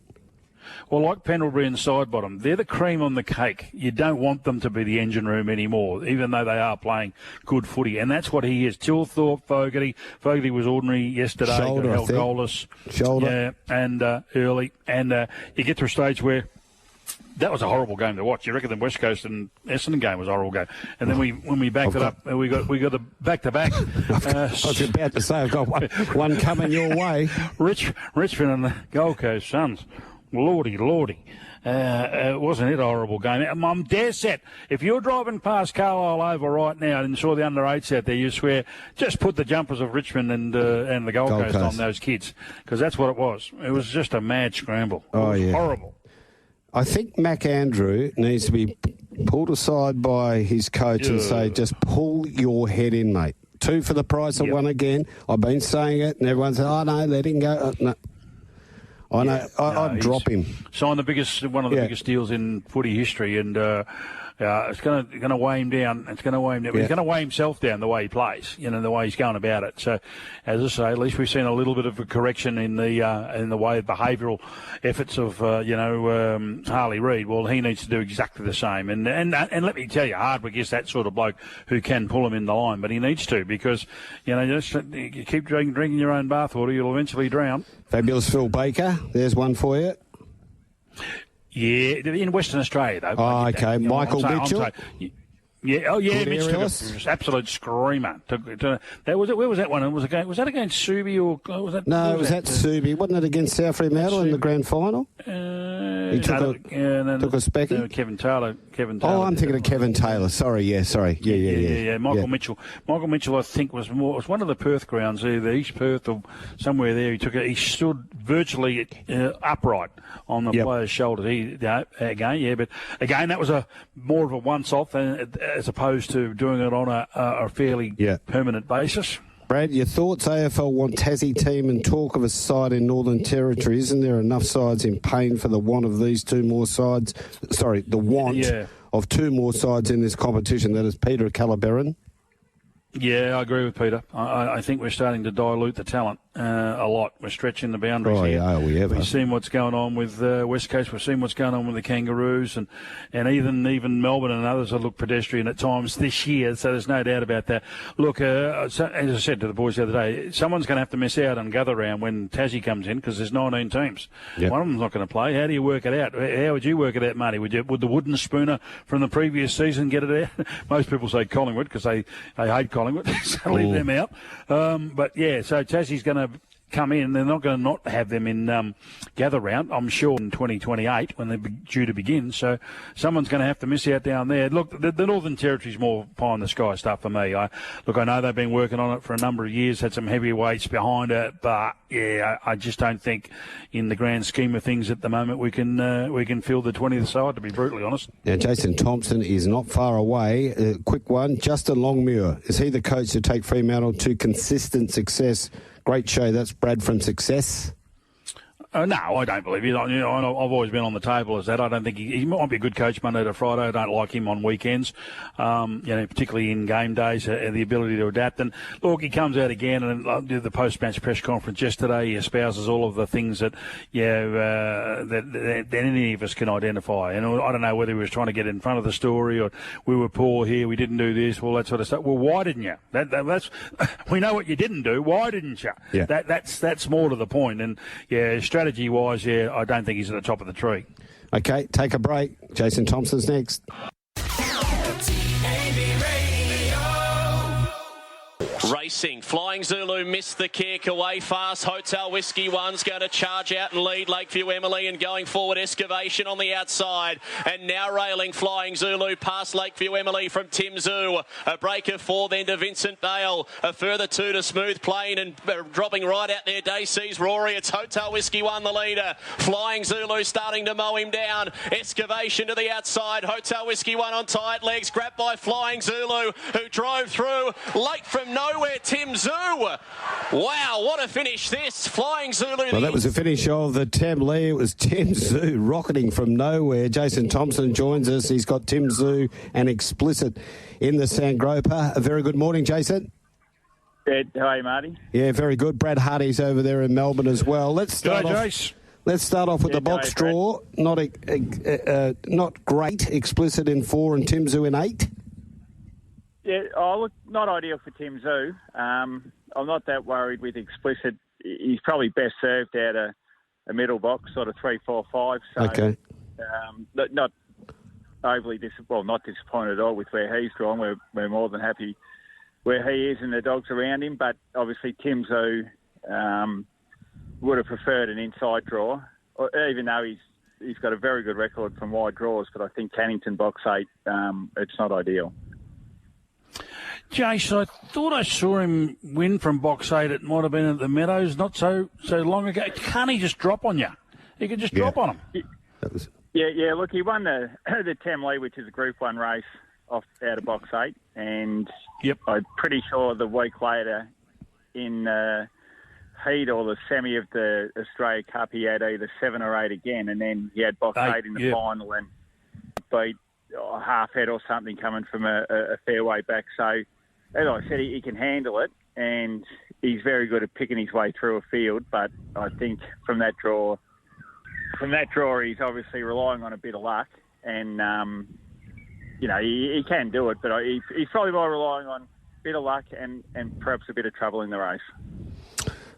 Well, like Pendlebury and Sidebottom, they're the cream on the cake. You don't want them to be the engine room anymore, even though they are playing good footy. And that's what he is. Tilthorpe, Fogarty. Fogarty was ordinary yesterday. Shoulder, got held goalless. Shoulder. Yeah, and early. And you get to a stage where that was a horrible game to watch. You reckon the West Coast and Essendon game was a horrible game. And then when we backed it up, we got the back-to-back. I was about to say, I've got one coming your way. Richmond and the Gold Coast Suns. Lordy. Wasn't it a horrible game? I'm dare set. If you're driving past Carlisle Oval right now and saw the under-8s out there, you swear, just put the jumpers of Richmond and the Gold Coast on those kids, because that's what it was. It was just a mad scramble. It was horrible. I think Mac Andrew needs to be pulled aside by his coach and say, just pull your head in, mate. 2 for the price of 1 again. I've been saying it, and everyone says, oh, no, let him go. No. I know. I'd drop him. Signed one of the biggest deals in footy history, and it's going to weigh him down. It's going to weigh him down. He's going to weigh himself down the way he plays, the way he's going about it. So, as I say, at least we've seen a little bit of a correction in the way of behavioural efforts of Harley Reid. Well, he needs to do exactly the same. And let me tell you, Hardwick is that sort of bloke who can pull him in the line, but he needs to, because you keep drinking your own bathwater, you'll eventually drown. Fabulous Phil Baker. There's one for you. Yeah, in Western Australia, though. Oh, okay. Michael Mitchell. Mitch took an absolute screamer. Where was that one? Was that against Subi or was that? No, it was at Subi. Wasn't it against South Fremantle in the grand final? He took a specky. Kevin Taylor. Oh, I'm thinking of Kevin Taylor. Sorry. Yeah. Michael Mitchell. Michael Mitchell, I think, was one of the Perth grounds, either East Perth or somewhere there. He stood virtually upright on the player's shoulders. But again, that was more of a once-off as opposed to doing it on a fairly permanent basis. Brad, your thoughts? AFL want Tassie team and talk of a side in Northern Territory. Isn't there enough sides in pain for the want of these 2 more sides? Sorry, the want of 2 more sides in this competition. That is Peter Calabaran. Yeah, I agree with Peter. I think we're starting to dilute the talent a lot. We're stretching the boundaries here. Oh, yeah, we have. We've seen what's going on with West Coast. We've seen what's going on with the Kangaroos, and even Melbourne and others have looked pedestrian at times this year, so there's no doubt about that. Look, as I said to the boys the other day, someone's going to have to miss out on Gather Round when Tassie comes in, because there's 19 teams. Yep. One of them's not going to play. How do you work it out? How would you work it out, Marty? Would the wooden spooner from the previous season get it out? Most people say Collingwood because they hate Collingwood, so leave them out. So Tassie's going to come in. They're not going to not have them in gather round, I'm sure, in 2028 when they're due to begin. So someone's going to have to miss out down there. Look, the Northern Territory's more pie in the sky stuff for me. I know they've been working on it for a number of years, had some heavyweights behind it, but yeah, I just don't think in the grand scheme of things at the moment we can fill the 20th side, to be brutally honest. Now, Jason Thompson is not far away. Quick one, Justin Longmuir. Is he the coach to take Fremantle to consistent success? Great show. That's Brad from Success. No, I don't believe it. I've always been on the table as that. I don't think he might be a good coach Monday to Friday. I don't like him on weekends, particularly in game days, the ability to adapt. And look, he comes out again and did the post-match press conference yesterday. He espouses all of the things that any of us can identify. And I don't know whether he was trying to get in front of the story or we were poor here, we didn't do this, all that sort of stuff. Well, why didn't you? That's we know what you didn't do. Why didn't you? Yeah. That's more to the point. And strategy-wise, I don't think he's at the top of the tree. Okay, take a break. Jason Thompson's next. Racing. Flying Zulu missed the kick. Away fast. Hotel Whiskey One's going to charge out and lead Lakeview Emily, and going forward Excavation on the outside. And now railing Flying Zulu past Lakeview Emily from Tim Zoo. A break of 4 then to Vincent Dale. A further 2 to Smooth Plain, and dropping right out there Day Sees Rory. It's Hotel Whiskey One the leader. Flying Zulu starting to mow him down. Excavation to the outside. Hotel Whiskey One on tight legs. Grabbed by Flying Zulu, who drove through. Late from nowhere, Tim Zoo. Wow, what a finish this. Flying Zulu. Well, that was the finish of the Tam Lee. It was Tim Zoo rocketing from nowhere. Jason Thompson joins us. He's got Tim Zoo and Explicit in the Sangropa. A very good morning, Jason. Yeah, hi, Marty. Yeah, very good. Brad Hardie's over there in Melbourne as well. Let's start off with the box draw. Not great. Explicit in 4 and Tim Zoo in 8. Yeah, look, not ideal for Tim Zoo. I'm not that worried with Explicit. He's probably best served out a middle box, sort of 3, 4, 5. So, okay. Not overly not disappointed at all with where he's drawn. We're more than happy where he is and the dogs around him. But obviously Tim Zoo would have preferred an inside draw, even though he's got a very good record from wide draws. But I think Cannington box 8, it's not ideal. Jason, I thought I saw him win from box 8. It might have been at the Meadows not so long ago. Can't he just drop on you? He could just drop on him. Yeah. Look, he won the Tam Lee, which is a Group 1 race out of box 8, and I'm pretty sure the week later in heat or the semi of the Australia Cup, he had either 7 or 8 again, and then he had box 8 in the final and beat half head or something coming from a fair way back. So, as I said, he can handle it, and he's very good at picking his way through a field. But I think from that draw, he's obviously relying on a bit of luck, and he can do it, but he's probably more relying on a bit of luck and perhaps a bit of trouble in the race.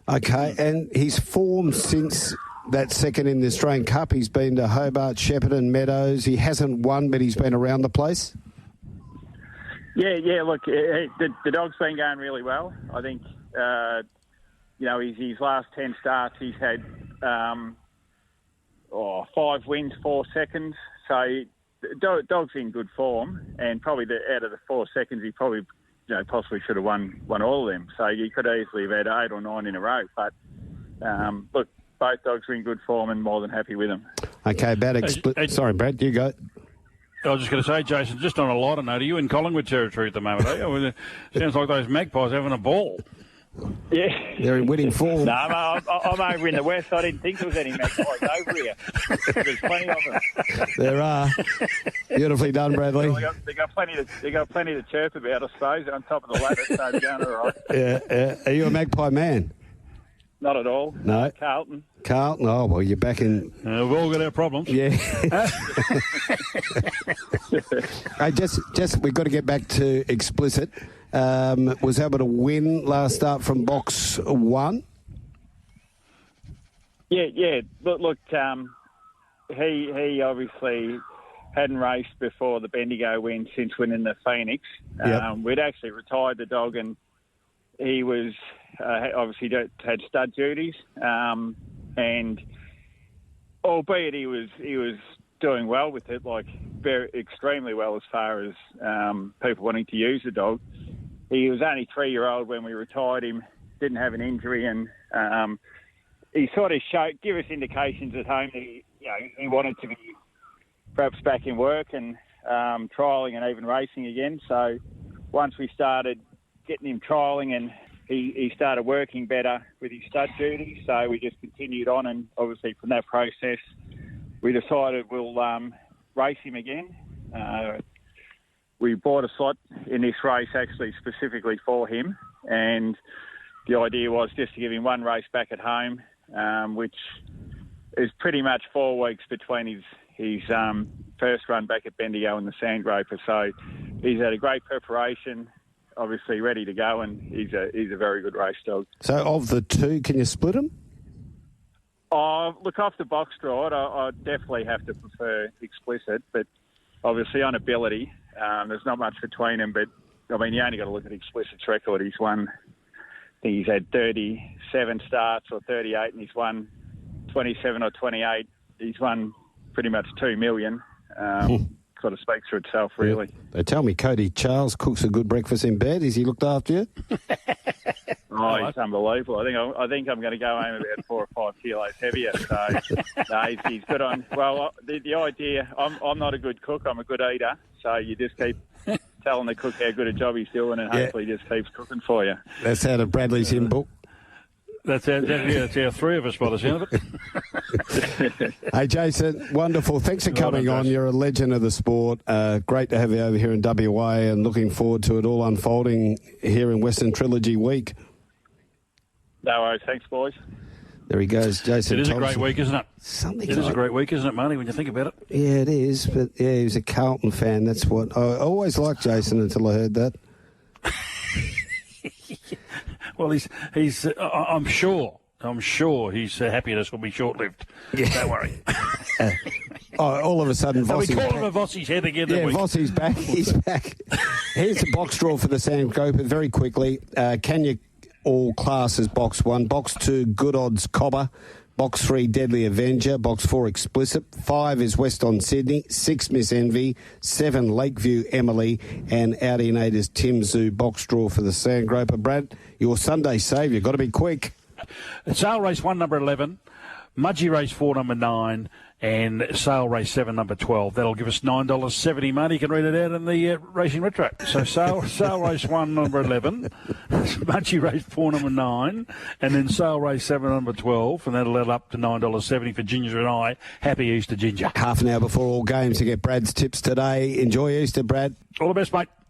Okay, and his form since that second in the Australian Cup, he's been to Hobart, Shepparton, Meadows. He hasn't won, but he's been around the place. Yeah. Look, the dog's been going really well. I think, his last 10 starts, he's had 5 wins, 4 seconds. So dog's in good form, and probably out of the 4 seconds, he probably possibly should have won all of them. So you could easily have had 8 or 9 in a row. But look, both dogs are in good form and more than happy with them. Okay, sorry, Brad, you go. I was just going to say, Jason, just on a lighter note, are you in Collingwood territory at the moment? It sounds like those Magpies having a ball. Yeah. They're in winning form. No, I'm over in the west. I didn't think there was any Magpies over here. There's plenty of them. There are. Beautifully done, Bradley. Well, they got plenty to chirp about, I suppose, on top of the ladder, so they're going all right. Yeah. Are you a Magpie man? Not at all. No. Carlton. Oh, well, you're back in... we've all got our problems. Yeah. Hey, just we've got to get back to Explicit. Was able to win last start from box 1. Yeah. Look, he obviously hadn't raced before the Bendigo win since winning the Phoenix. Yep. We'd actually retired the dog, and he was obviously had stud duties, and albeit he was doing well with it, like extremely well as far as people wanting to use the dog. He was only 3-year-old when we retired him, didn't have an injury, and he sort of give us indications at home that he wanted to be perhaps back in work and trialling and even racing again. So once we started getting him trialling and he started working better with his stud duty, so we just continued on, and obviously from that process we decided we'll race him again. We bought a slot in this race actually specifically for him, and the idea was just to give him one race back at home, which is pretty much 4 weeks between his first run back at Bendigo and the Sandgroper. So he's had a great preparation, obviously ready to go, and he's a very good race dog. So of the two, can you split them? Oh, look, off the box draw, I definitely have to prefer Explicit, but obviously on ability, there's not much between them. But I mean, you only got to look at Explicit's record. He's won, I think he's had 37 starts or 38, and he's won 27 or 28. He's won pretty much $2 million. Sort of speaks for itself, really. Yeah. They tell me Cody Charles cooks a good breakfast in bed. Is he looked after you? Oh, he's unbelievable. I think I'm going to go home about 4 or 5 kilos heavier. So no, he's good on. Well, the idea, I'm not a good cook. I'm a good eater. So you just keep telling the cook how good a job he's doing, and hopefully he just keeps cooking for you. That's out of Bradley's in book. That's our 3 of us by the sound of it. Hey, Jason, wonderful. Thanks for coming on. You're a legend of the sport. Great to have you over here in WA, and looking forward to it all unfolding here in Western Trilogy Week. No worries. Thanks, boys. There he goes, Jason It is Thompson. a great week, isn't it? It is a great week, isn't it, Marty, when you think about it? Yeah, it is. But, yeah, he was a Carlton fan. That's what... I always liked Jason until I heard that. Well, he's. I'm sure his happiness will be short-lived. Yeah. Don't worry. All of a sudden, we Vossi's call back. him a Vossi's head again. Yeah, Vossi's back. He's back. Here's the box draw for the Sandgroper very quickly. Can you all class as box 1? Box 2, Good Odds Cobber. Box 3, Deadly Avenger. Box 4, Explicit. 5 is West on Sydney. 6, Miss Envy. 7, Lakeview Emily. And Audionators Tim Zoo. Box draw for the Sandgroper. Brad, your Sunday saviour. Got to be quick. Sale race 1, number 11. Mudgee race 4, number 9. And sale race 7, number 12. That'll give us $9.70, Marty. You can read it out in the Racing Racetrack. So sale race 1, number 11. Mudgee race 4, number 9. And then sale race 7, number 12. And that'll add up to $9.70 for Ginger and I. Happy Easter, Ginger. Half an hour before all games to get Brad's tips today. Enjoy Easter, Brad. All the best, mate.